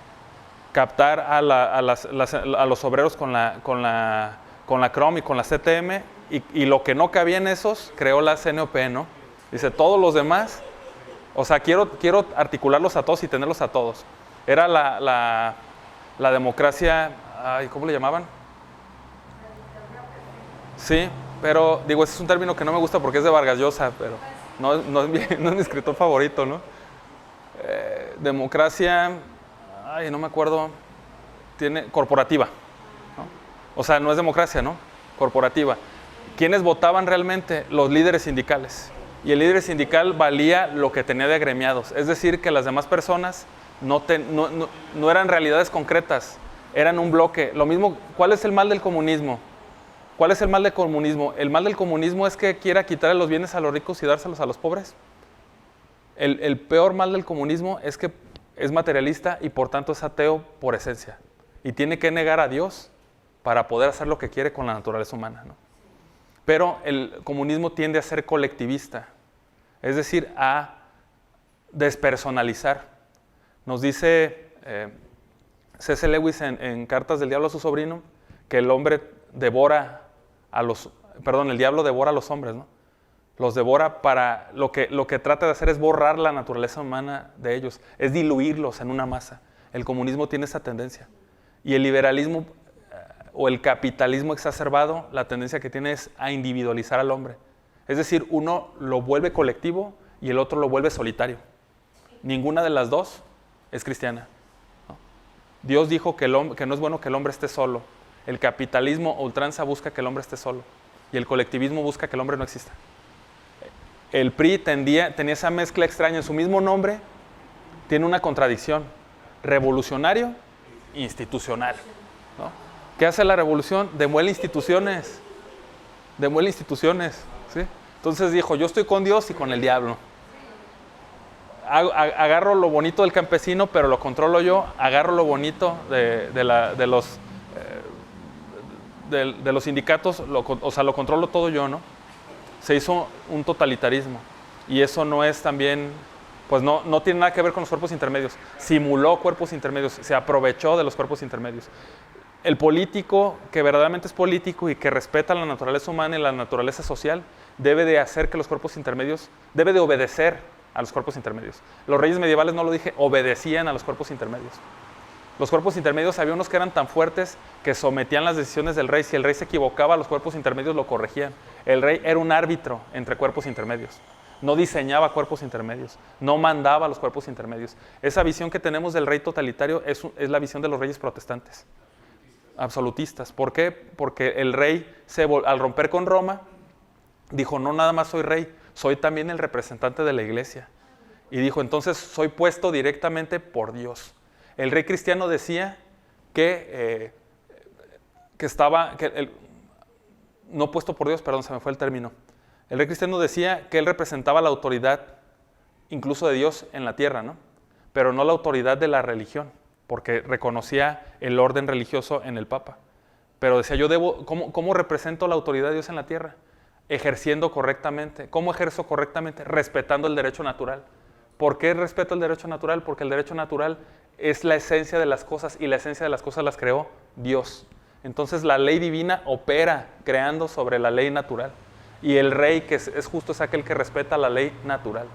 A: captar a los obreros con la CROM y con la CTM, y lo que no cabía en esos, creó la CNOP, ¿no? Dice, todos los demás, o sea, quiero articularlos a todos y tenerlos a todos. Era la democracia, ¿cómo le llamaban? Sí, pero digo, ese es un término que no me gusta porque es de Vargas Llosa, pero no es mi escritor favorito, ¿no? Democracia, no me acuerdo, corporativa, ¿no? O sea, no es democracia, ¿no? Corporativa. ¿Quiénes votaban realmente? Los líderes sindicales. Y el líder sindical valía lo que tenía de agremiados. Es decir, que las demás personas no eran realidades concretas, eran un bloque. Lo mismo, ¿cuál es el mal del comunismo? ¿Cuál es el mal del comunismo? El mal del comunismo es que quiera quitarle los bienes a los ricos y dárselos a los pobres. El peor mal del comunismo es que es materialista y por tanto es ateo por esencia. Y tiene que negar a Dios para poder hacer lo que quiere con la naturaleza humana, ¿no? Pero el comunismo tiende a ser colectivista, es decir, a despersonalizar. Nos dice C.S. Lewis en Cartas del Diablo a su sobrino que el diablo devora a los hombres, ¿no? Los devora para lo que trata de hacer es borrar la naturaleza humana de ellos, es diluirlos en una masa. El comunismo tiene esa tendencia. Y el liberalismo o el capitalismo exacerbado, la tendencia que tiene es a individualizar al hombre. Es decir, uno lo vuelve colectivo y el otro lo vuelve solitario. Ninguna de las dos es cristiana, ¿no? Dios dijo que no es bueno que el hombre esté solo. El capitalismo a ultranza busca que el hombre esté solo. Y el colectivismo busca que el hombre no exista. El PRI tenía esa mezcla extraña. En su mismo nombre tiene una contradicción. Revolucionario, institucional, ¿no? ¿Qué hace la revolución? Demuele instituciones. ¿Sí? Entonces dijo, yo estoy con Dios y con el diablo. Agarro lo bonito del campesino, pero lo controlo yo. Agarro lo bonito de los sindicatos, lo controlo todo yo, ¿no? Se hizo un totalitarismo. Y eso no es también, pues no tiene nada que ver con los cuerpos intermedios. Simuló cuerpos intermedios, se aprovechó de los cuerpos intermedios. El político, que verdaderamente es político y que respeta la naturaleza humana y la naturaleza social, debe de hacer que los cuerpos intermedios, debe de obedecer a los cuerpos intermedios. Los reyes medievales, no lo dije, obedecían a los cuerpos intermedios. Los cuerpos intermedios, había unos que eran tan fuertes que sometían las decisiones del rey. Si el rey se equivocaba, los cuerpos intermedios lo corregían. El rey era un árbitro entre cuerpos intermedios. No diseñaba cuerpos intermedios, no mandaba a los cuerpos intermedios. Esa visión que tenemos del rey totalitario es la visión de los reyes protestantes. Absolutistas. ¿Por qué? Porque el rey, al romper con Roma, dijo, no nada más soy rey, soy también el representante de la iglesia. Y dijo, entonces soy puesto directamente por Dios. El rey cristiano decía no puesto por Dios, perdón, se me fue el término. El rey cristiano decía que él representaba la autoridad, incluso de Dios en la tierra, ¿no? Pero no la autoridad de la religión. porque reconocía el orden religioso en el Papa. Pero decía, ¿cómo represento la autoridad de Dios en la tierra? Ejerciendo correctamente. ¿Cómo ejerzo correctamente? Respetando el derecho natural. ¿Por qué respeto el derecho natural? Porque el derecho natural es la esencia de las cosas y la esencia de las cosas las creó Dios. Entonces la ley divina opera creando sobre la ley natural. Y el rey que es justo es aquel que respeta la ley natural.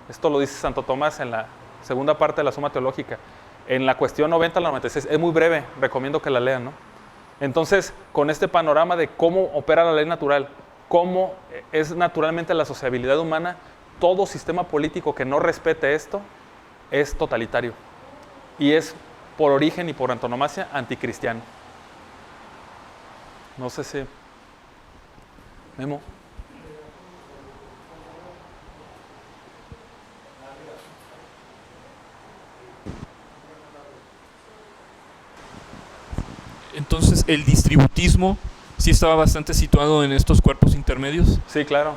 A: Esto lo dice Santo Tomás en la segunda parte de la Suma Teológica. En la cuestión 90 a la 96, es muy breve, recomiendo que la lean, ¿no? Entonces, con este panorama de cómo opera la ley natural, cómo es naturalmente la sociabilidad humana, todo sistema político que no respete esto es totalitario. Y es por origen y por antonomasia anticristiano. No sé si... Memo.
E: Entonces, ¿el distributismo sí estaba bastante situado en estos cuerpos intermedios?
A: Sí, claro.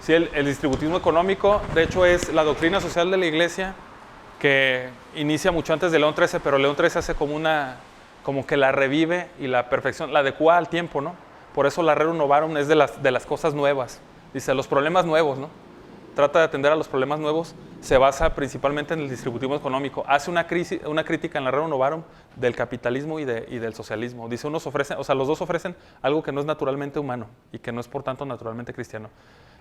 A: Sí, el distributismo económico, de hecho, es la doctrina social de la Iglesia que inicia mucho antes de León XIII, pero León XIII hace como que la revive y la perfección, la adecua al tiempo, ¿no? Por eso la Rerum Novarum es de las cosas nuevas. Dice, los problemas nuevos, ¿no? Trata de atender a los problemas nuevos, se basa principalmente en el distributismo económico. Hace una crítica en la Rerum Novarum del capitalismo y del socialismo. Dice, los dos ofrecen algo que no es naturalmente humano y que no es por tanto naturalmente cristiano.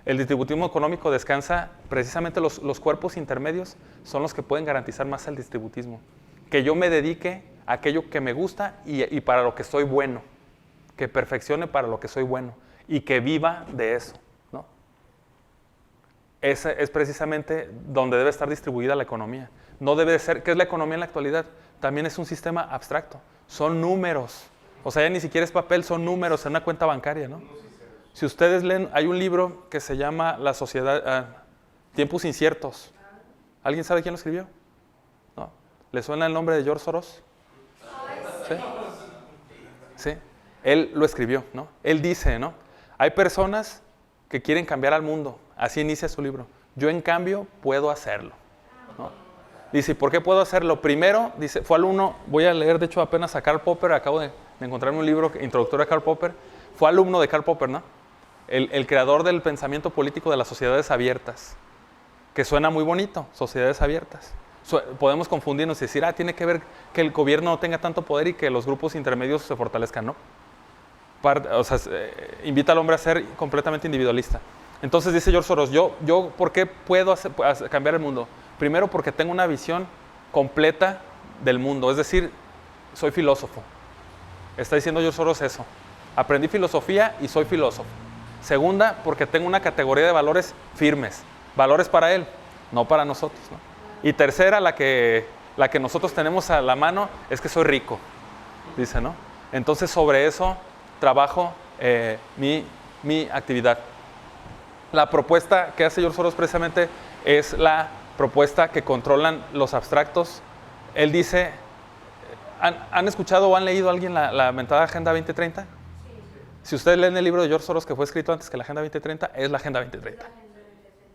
A: El distributismo económico descansa, precisamente los cuerpos intermedios son los que pueden garantizar más el distributismo. Que yo me dedique a aquello que me gusta y para lo que soy bueno. Que perfeccione para lo que soy bueno y que viva de eso. Ese es precisamente donde debe estar distribuida la economía. No debe de ser, ¿qué es la economía en la actualidad? También es un sistema abstracto. Son números. O sea, ya ni siquiera es papel, son números en una cuenta bancaria, ¿no? Si ustedes leen, hay un libro que se llama La Sociedad, Tiempos Inciertos. ¿Alguien sabe quién lo escribió? ¿No? ¿Le suena el nombre de George Soros? ¿Sí? Sí. Él lo escribió, ¿no? Él dice, ¿no? Hay personas que quieren cambiar al mundo. Así inicia su libro. Yo, en cambio, puedo hacerlo, ¿no? Dice, ¿por qué puedo hacerlo? Primero, dice, fue alumno, voy a leer, de hecho, apenas a Karl Popper, acabo de encontrarme un libro introductorio a Karl Popper. Fue alumno de Karl Popper, ¿no? El creador del pensamiento político de las sociedades abiertas, que suena muy bonito, sociedades abiertas. Podemos confundirnos y decir, tiene que ver que el gobierno no tenga tanto poder y que los grupos intermedios se fortalezcan, ¿no? Invita al hombre a ser completamente individualista. Entonces dice George Soros, yo ¿por qué puedo cambiar el mundo? Primero, porque tengo una visión completa del mundo, es decir, soy filósofo. Está diciendo George Soros eso. Aprendí filosofía y soy filósofo. Segunda, porque tengo una categoría de valores firmes. Valores para él, no para nosotros, ¿no? Y tercera, la que nosotros tenemos a la mano, es que soy rico, dice, ¿no? Entonces, sobre eso trabajo mi actividad. La propuesta que hace George Soros precisamente es la propuesta que controlan los abstractos. Él dice, ¿han escuchado o han leído alguien la mentada Agenda 2030? Sí. Si ustedes leen el libro de George Soros que fue escrito antes que la Agenda 2030, es la Agenda 2030.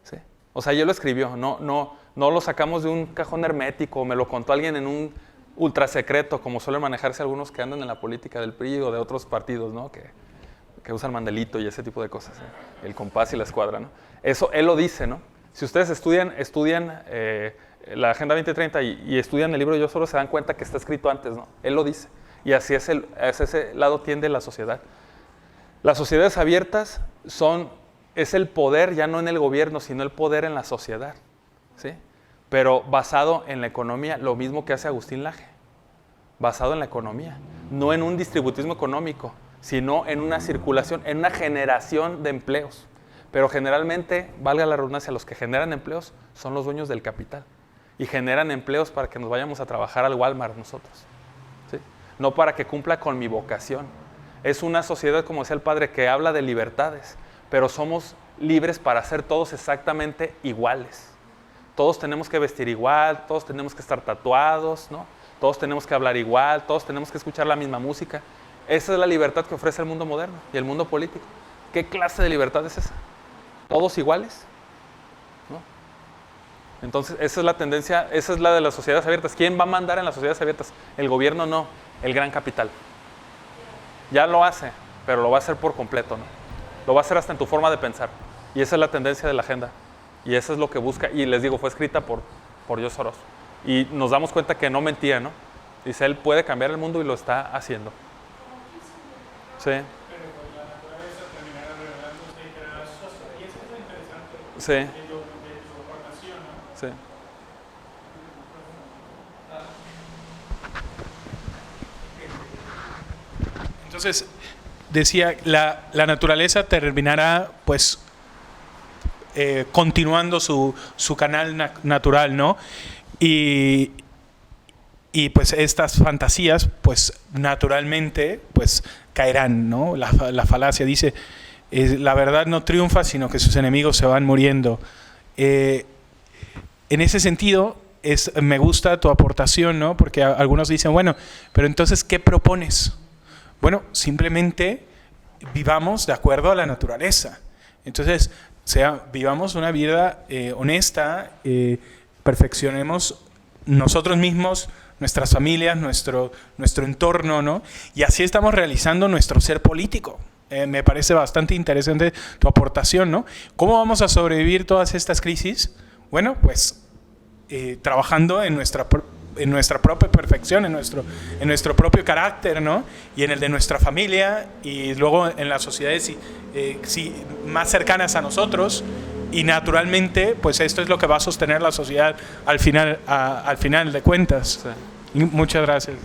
A: ¿Sí? O sea, él lo escribió, no lo sacamos de un cajón hermético, me lo contó alguien en un ultra secreto, como suelen manejarse algunos que andan en la política del PRI o de otros partidos, ¿no? Que usan mandelito y ese tipo de cosas, ¿eh? El compás y la escuadra, ¿no? Eso él lo dice, ¿no? Si ustedes estudian la Agenda 2030 y estudian el libro de George Soros, se dan cuenta que está escrito antes, ¿no? Él lo dice. Y así hacia ese lado tiende la sociedad. Las sociedades abiertas es el poder ya no en el gobierno, sino el poder en la sociedad, ¿sí? Pero basado en la economía, lo mismo que hace Agustín Laje. Basado en la economía, no en un distributismo económico, sino en una circulación, en una generación de empleos. Pero generalmente, valga la redundancia, los que generan empleos son los dueños del capital. Y generan empleos para que nos vayamos a trabajar al Walmart nosotros, ¿sí? No para que cumpla con mi vocación. Es una sociedad, como decía el padre, que habla de libertades, pero somos libres para ser todos exactamente iguales. Todos tenemos que vestir igual, todos tenemos que estar tatuados, ¿no? Todos tenemos que hablar igual, todos tenemos que escuchar la misma música. Esa es la libertad que ofrece el mundo moderno y el mundo político. ¿Qué clase de libertad es esa? ¿Todos iguales? ¿No? Entonces, esa es la tendencia, esa es la de las sociedades abiertas. ¿Quién va a mandar en las sociedades abiertas? El gobierno no, el gran capital. Ya lo hace, pero lo va a hacer por completo, ¿no? Lo va a hacer hasta en tu forma de pensar. Y esa es la tendencia de la agenda. Y eso es lo que busca. Y les digo, fue escrita por George Soros. Y nos damos cuenta que no mentía, ¿no? Dice, él puede cambiar el mundo y lo está haciendo. Sí.
C: Pero pues la naturaleza terminará revelándose y creará su sociedad. Y eso es lo interesante
A: Sí.
C: de su aportación, ¿no?
A: Sí.
C: Entonces, decía, la naturaleza terminará, pues, continuando su canal natural, ¿no? Y pues estas fantasías, pues, naturalmente, pues, caerán, ¿no? La falacia dice, la verdad no triunfa, sino que sus enemigos se van muriendo. En ese sentido, me gusta tu aportación, ¿no? Porque algunos dicen, bueno, pero entonces, ¿qué propones? Bueno, simplemente vivamos de acuerdo a la naturaleza. Entonces, vivamos una vida honesta, perfeccionemos nosotros mismos, nuestras familias, nuestro entorno, ¿no? Y así estamos realizando nuestro ser político. Me parece bastante interesante tu aportación, ¿no? ¿Cómo vamos a sobrevivir todas estas crisis? Bueno, pues trabajando en nuestra propia perfección, en nuestro propio carácter, ¿no? Y en el de nuestra familia y luego en las sociedades más cercanas a nosotros. Y naturalmente, pues esto es lo que va a sostener la sociedad al final de cuentas.
A: Sí.
C: Y muchas gracias.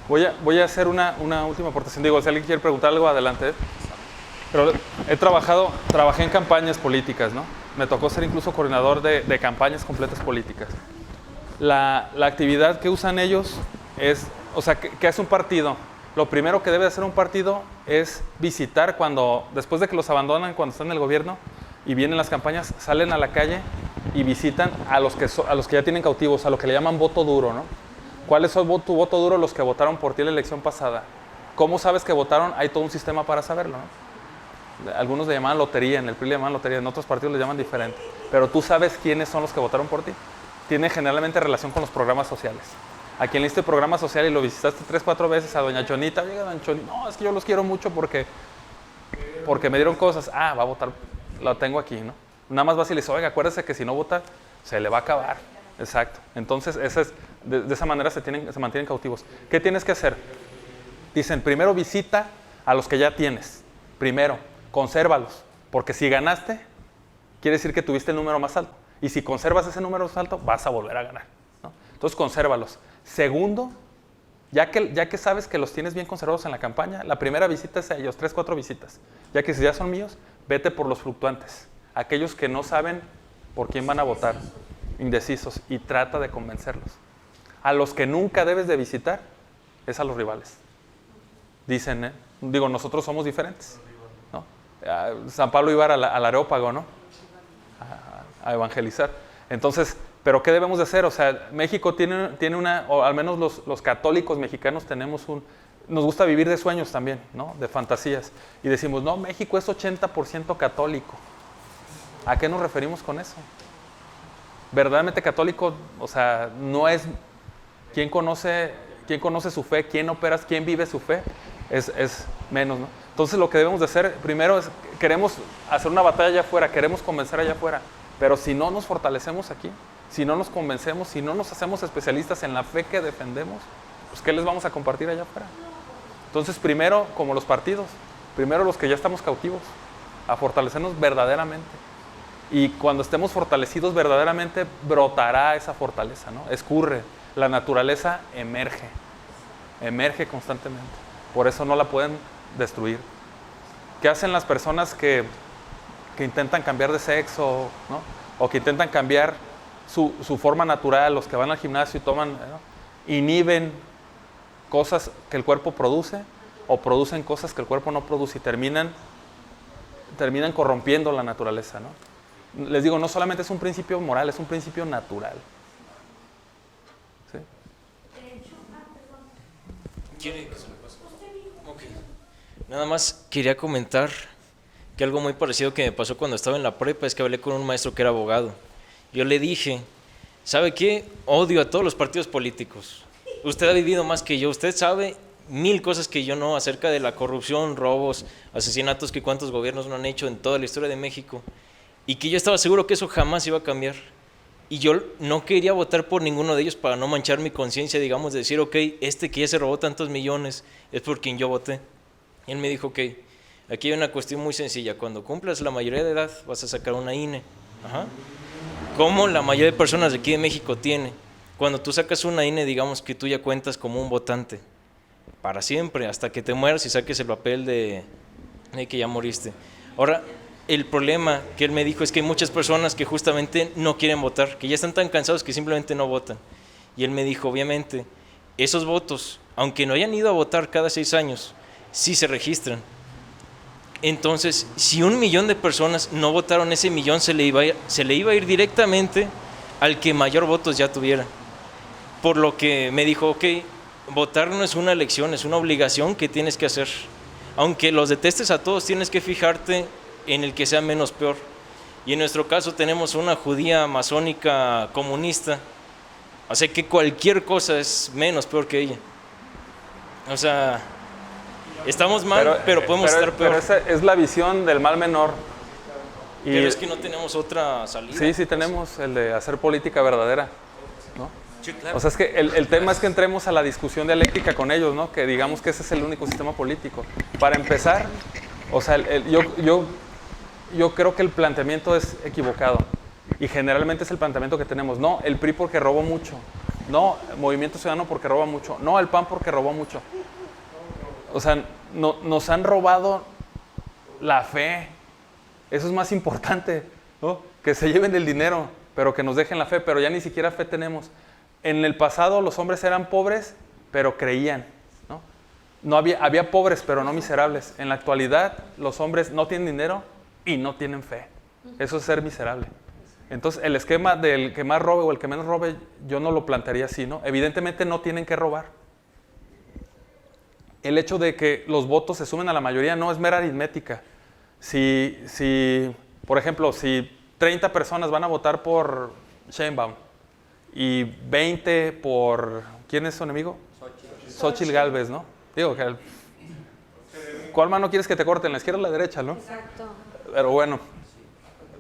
A: Voy a hacer una última aportación. Digo, si alguien quiere preguntar algo, adelante. Pero trabajé en campañas políticas, ¿no? Me tocó ser incluso coordinador de campañas completas políticas. La actividad que usan ellos es, o sea, ¿qué hace un partido? Lo primero que debe hacer un partido es visitar después de que los abandonan cuando están en el gobierno y vienen las campañas, salen a la calle y visitan a los que ya tienen cautivos, a lo que le llaman voto duro, ¿no? ¿Cuál es tu voto duro? Los que votaron por ti en la elección pasada. ¿Cómo sabes que votaron? Hay todo un sistema para saberlo, ¿no? Algunos le llaman lotería, en el PRI le llaman lotería, en otros partidos le llaman diferente. Pero tú sabes quiénes son los que votaron por ti. Tiene generalmente relación con los programas sociales. A quien le diste programa social y lo visitaste 3-4 veces, a doña Chonita, llega doña Chonita, no, es que yo los quiero mucho porque me dieron cosas. Va a votar, lo tengo aquí, ¿no? Nada más vas y le dices, oiga, acuérdese que si no vota, se le va a acabar. Exacto. Entonces, de esa manera se mantienen cautivos. ¿Qué tienes que hacer? Dicen, primero visita a los que ya tienes. Primero, consérvalos. Porque si ganaste, quiere decir que tuviste el número más alto. Y si conservas ese número más alto, vas a volver a ganar, ¿no? Entonces, consérvalos. Segundo, ya que sabes que los tienes bien conservados en la campaña, la primera visita es a ellos, 3-4 visitas. Ya que si ya son míos, vete por los fluctuantes. Aquellos que no saben por quién van a votar, indecisos, y trata de convencerlos. A los que nunca debes de visitar es a los rivales. Dicen, nosotros somos diferentes, ¿no? San Pablo iba al Areópago, ¿no? A evangelizar. Entonces, ¿pero qué debemos de hacer? O sea, México tiene o al menos los católicos mexicanos nos gusta vivir de sueños también, ¿no? De fantasías. Y decimos, no, México es 80% católico. ¿A qué nos referimos con eso? Verdaderamente católico, o sea, no es quién conoce su fe, quién opera, quién vive su fe, es menos, ¿no? Entonces lo que debemos de hacer primero es, queremos hacer una batalla allá afuera, queremos convencer allá afuera, pero si no nos fortalecemos aquí, si no nos convencemos, si no nos hacemos especialistas en la fe que defendemos, pues ¿qué les vamos a compartir allá afuera? Entonces primero, como los partidos, primero los que ya estamos cautivos, a fortalecernos verdaderamente. Y cuando estemos fortalecidos verdaderamente, brotará esa fortaleza, ¿no? Escurre, la naturaleza emerge constantemente. Por eso no la pueden destruir. ¿Qué hacen las personas que intentan cambiar de sexo, ¿no? O que intentan cambiar su forma natural, los que van al gimnasio y toman, ¿no? Inhiben cosas que el cuerpo produce o producen cosas que el cuerpo no produce y terminan corrompiendo la naturaleza, ¿no? Les digo, no solamente es un principio moral, es un principio natural. ¿Sí?
E: ¿Quiere que se lo pase? Ok.
F: Nada más quería comentar que algo muy parecido que me pasó cuando estaba en la prepa es que hablé con un maestro que era abogado. Yo le dije, ¿sabe qué? Odio a todos los partidos políticos. Usted ha vivido más que yo, usted sabe 1000 cosas que yo no acerca de la corrupción, robos, asesinatos que cuántos gobiernos no han hecho en toda la historia de México, y que yo estaba seguro que eso jamás iba a cambiar. Y yo no quería votar por ninguno de ellos para no manchar mi conciencia, digamos, de decir, ok, este que ya se robó tantos millones es por quien yo voté. Y él me dijo, ok, aquí hay una cuestión muy sencilla, cuando cumplas la mayoría de edad vas a sacar una INE. Ajá. ¿Cómo la mayoría de personas de aquí de México tiene? Cuando tú sacas una INE, digamos que tú ya cuentas como un votante, para siempre, hasta que te mueras y saques el papel de que ya moriste. Ahora, el problema que él me dijo es que hay muchas personas que justamente no quieren votar, que ya están tan cansados que simplemente no votan. Y él me dijo, obviamente, esos votos, aunque no hayan ido a votar cada 6 años, sí se registran. Entonces, si 1 millón de personas no votaron, ese millón se le iba a ir directamente al que mayor votos ya tuviera. Por lo que me dijo, ok, votar no es una elección, es una obligación que tienes que hacer. Aunque los detestes a todos, tienes que fijarte en el que sea menos peor. Y en nuestro caso tenemos una judía masónica comunista, así que cualquier cosa es menos peor que ella. O sea, estamos mal, pero podemos estar peor.
A: Pero esa es la visión del mal menor.
F: Pero es que no tenemos otra salida.
A: Sí, tenemos el de hacer política verdadera, ¿no?
F: Sí, claro.
A: O sea, es que el tema es que entremos a la discusión dialéctica con ellos, ¿no? Que digamos que ese es el único sistema político. Para empezar, o sea, yo creo que el planteamiento es equivocado. Y generalmente es el planteamiento que tenemos. No, el PRI porque robó mucho. No, Movimiento Ciudadano porque roba mucho. No, el PAN porque robó mucho. O sea, nos han robado la fe. Eso es más importante, ¿no? Que se lleven el dinero, pero que nos dejen la fe. Pero ya ni siquiera fe tenemos. En el pasado los hombres eran pobres, pero creían, ¿no? Había pobres, pero no miserables. En la actualidad los hombres no tienen dinero y no tienen fe. Eso es ser miserable. Entonces, el esquema del que más robe o el que menos robe, yo no lo plantearía así, ¿no? Evidentemente no tienen que robar. El hecho de que los votos se sumen a la mayoría no es mera aritmética. Si por ejemplo, si 30 personas van a votar por Sheinbaum y 20 por... ¿Quién es su enemigo? Xóchitl Gálvez, ¿no? Digo que... ¿Cuál mano quieres que te corten? ¿La izquierda o la derecha, no?
B: Exacto.
A: Pero bueno,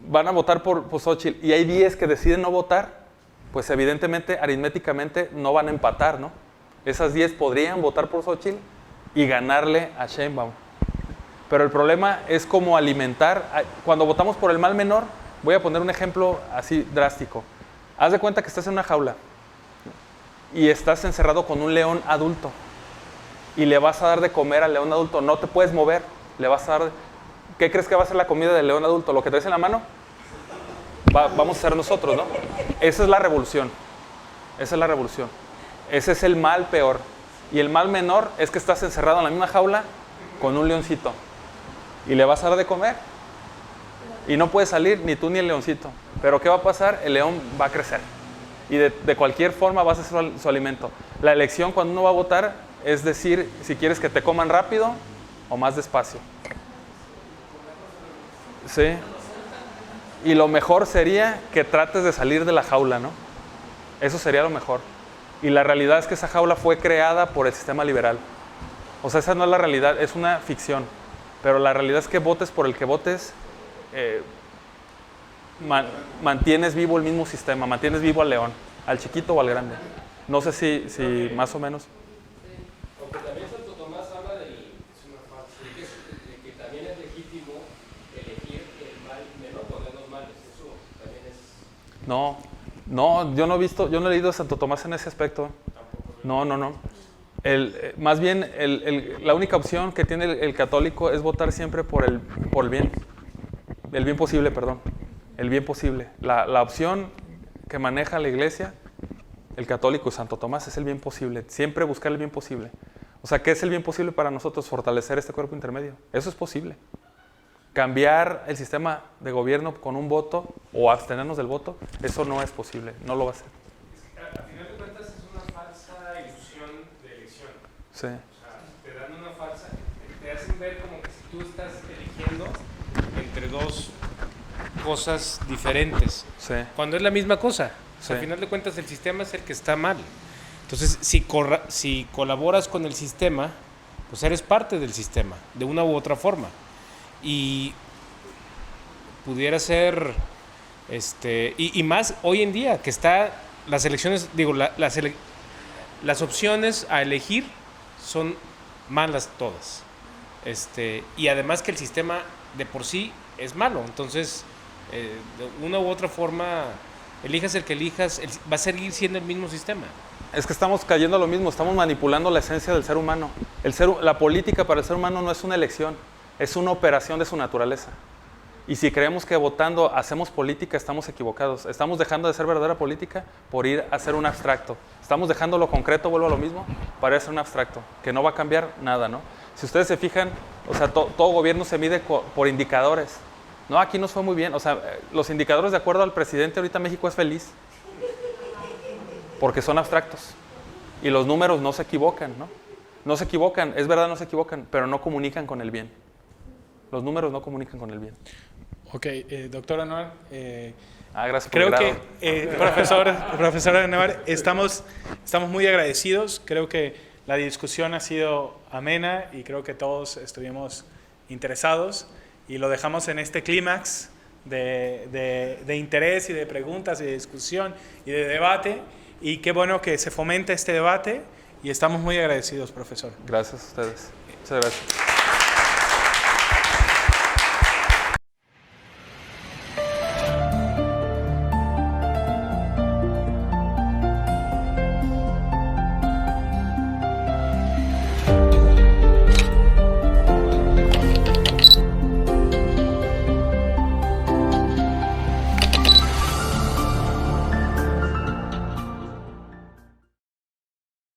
A: van a votar por Xóchitl y hay 10 que deciden no votar, pues evidentemente, aritméticamente, no van a empatar, ¿no? Esas 10 podrían votar por Xóchitl y ganarle a Sheinbaum. Pero el problema es cómo alimentar. Cuando votamos por el mal menor, voy a poner un ejemplo así drástico. Haz de cuenta que estás en una jaula y estás encerrado con un león adulto y le vas a dar de comer al león adulto. No te puedes mover, le vas a dar... ¿Qué crees que va a ser la comida del león adulto? ¿Lo que traes en la mano? Vamos a ser nosotros, ¿no? Esa es la revolución. Esa es la revolución. Ese es el mal peor. Y el mal menor es que estás encerrado en la misma jaula con un leoncito y le vas a dar de comer y no puedes salir ni tú ni el leoncito. Pero ¿qué va a pasar? El león va a crecer y de cualquier forma va a ser su alimento. La elección cuando uno va a votar es decir si quieres que te coman rápido o más despacio. Sí. Y lo mejor sería que trates de salir de la jaula, ¿no? Eso sería lo mejor. Y la realidad es que esa jaula fue creada por el sistema liberal. O sea, esa no es la realidad, es una ficción. Pero la realidad es que votes por el que votes, mantienes vivo el mismo sistema, mantienes vivo al león, al chiquito o al grande. No sé si más o menos.
G: Aunque también Santo Tomás habla de que también es legítimo elegir el mal menor poder los males. Eso también es...
A: No, yo no he leído a Santo Tomás en ese aspecto. No. Más bien, la única opción que tiene el católico es votar siempre por el bien. El bien posible, perdón. El bien posible. La opción que maneja la iglesia, el católico y Santo Tomás, es el bien posible. Siempre buscar el bien posible. O sea, ¿qué es el bien posible para nosotros? Fortalecer este cuerpo intermedio. Eso es posible. Cambiar el sistema de gobierno con un voto o abstenernos del voto, eso no es posible. No lo va a hacer.
D: A final de cuentas es una falsa ilusión de elección.
A: Sí.
D: O sea, te dan una falsa, te hacen es ver como que si tú estás eligiendo entre dos cosas diferentes,
A: Sí.
D: cuando es la misma cosa. O sea,
A: Sí.
D: al final de cuentas el sistema es el que está mal. Entonces, si colaboras con el sistema, pues eres parte del sistema, de una u otra forma. Y pudiera ser, y más hoy en día, que está las elecciones, digo, las opciones a elegir son malas todas. Y además que el sistema de por sí es malo. Entonces, de una u otra forma, elijas el que elijas, va a seguir siendo el mismo sistema.
A: Es que estamos cayendo a lo mismo, estamos manipulando la esencia del ser humano. La política para el ser humano no es una elección, es una operación de su naturaleza. Y si creemos que votando hacemos política, estamos equivocados. Estamos dejando de ser verdadera política por ir a ser un abstracto. Estamos dejando lo concreto, vuelvo a lo mismo, para ir a ser un abstracto, que no va a cambiar nada, ¿no? Si ustedes se fijan, o sea, todo gobierno se mide por indicadores. No, aquí nos fue muy bien. O sea, los indicadores de acuerdo al presidente, ahorita México es feliz. Porque son abstractos. Y los números no se equivocan, ¿no? No se equivocan, es verdad, no se equivocan, pero no comunican con el bien. Los números no comunican con el bien.
C: Ok, doctor Anwar,
A: Gracias por el
C: creo
A: grado.
C: que, profesor Anwar, estamos muy agradecidos. Creo que la discusión ha sido amena y creo que todos estuvimos interesados y lo dejamos en este clímax de interés y de preguntas y de discusión y de debate. Y qué bueno que se fomente este debate y estamos muy agradecidos, profesor.
A: Gracias a ustedes. Muchas gracias.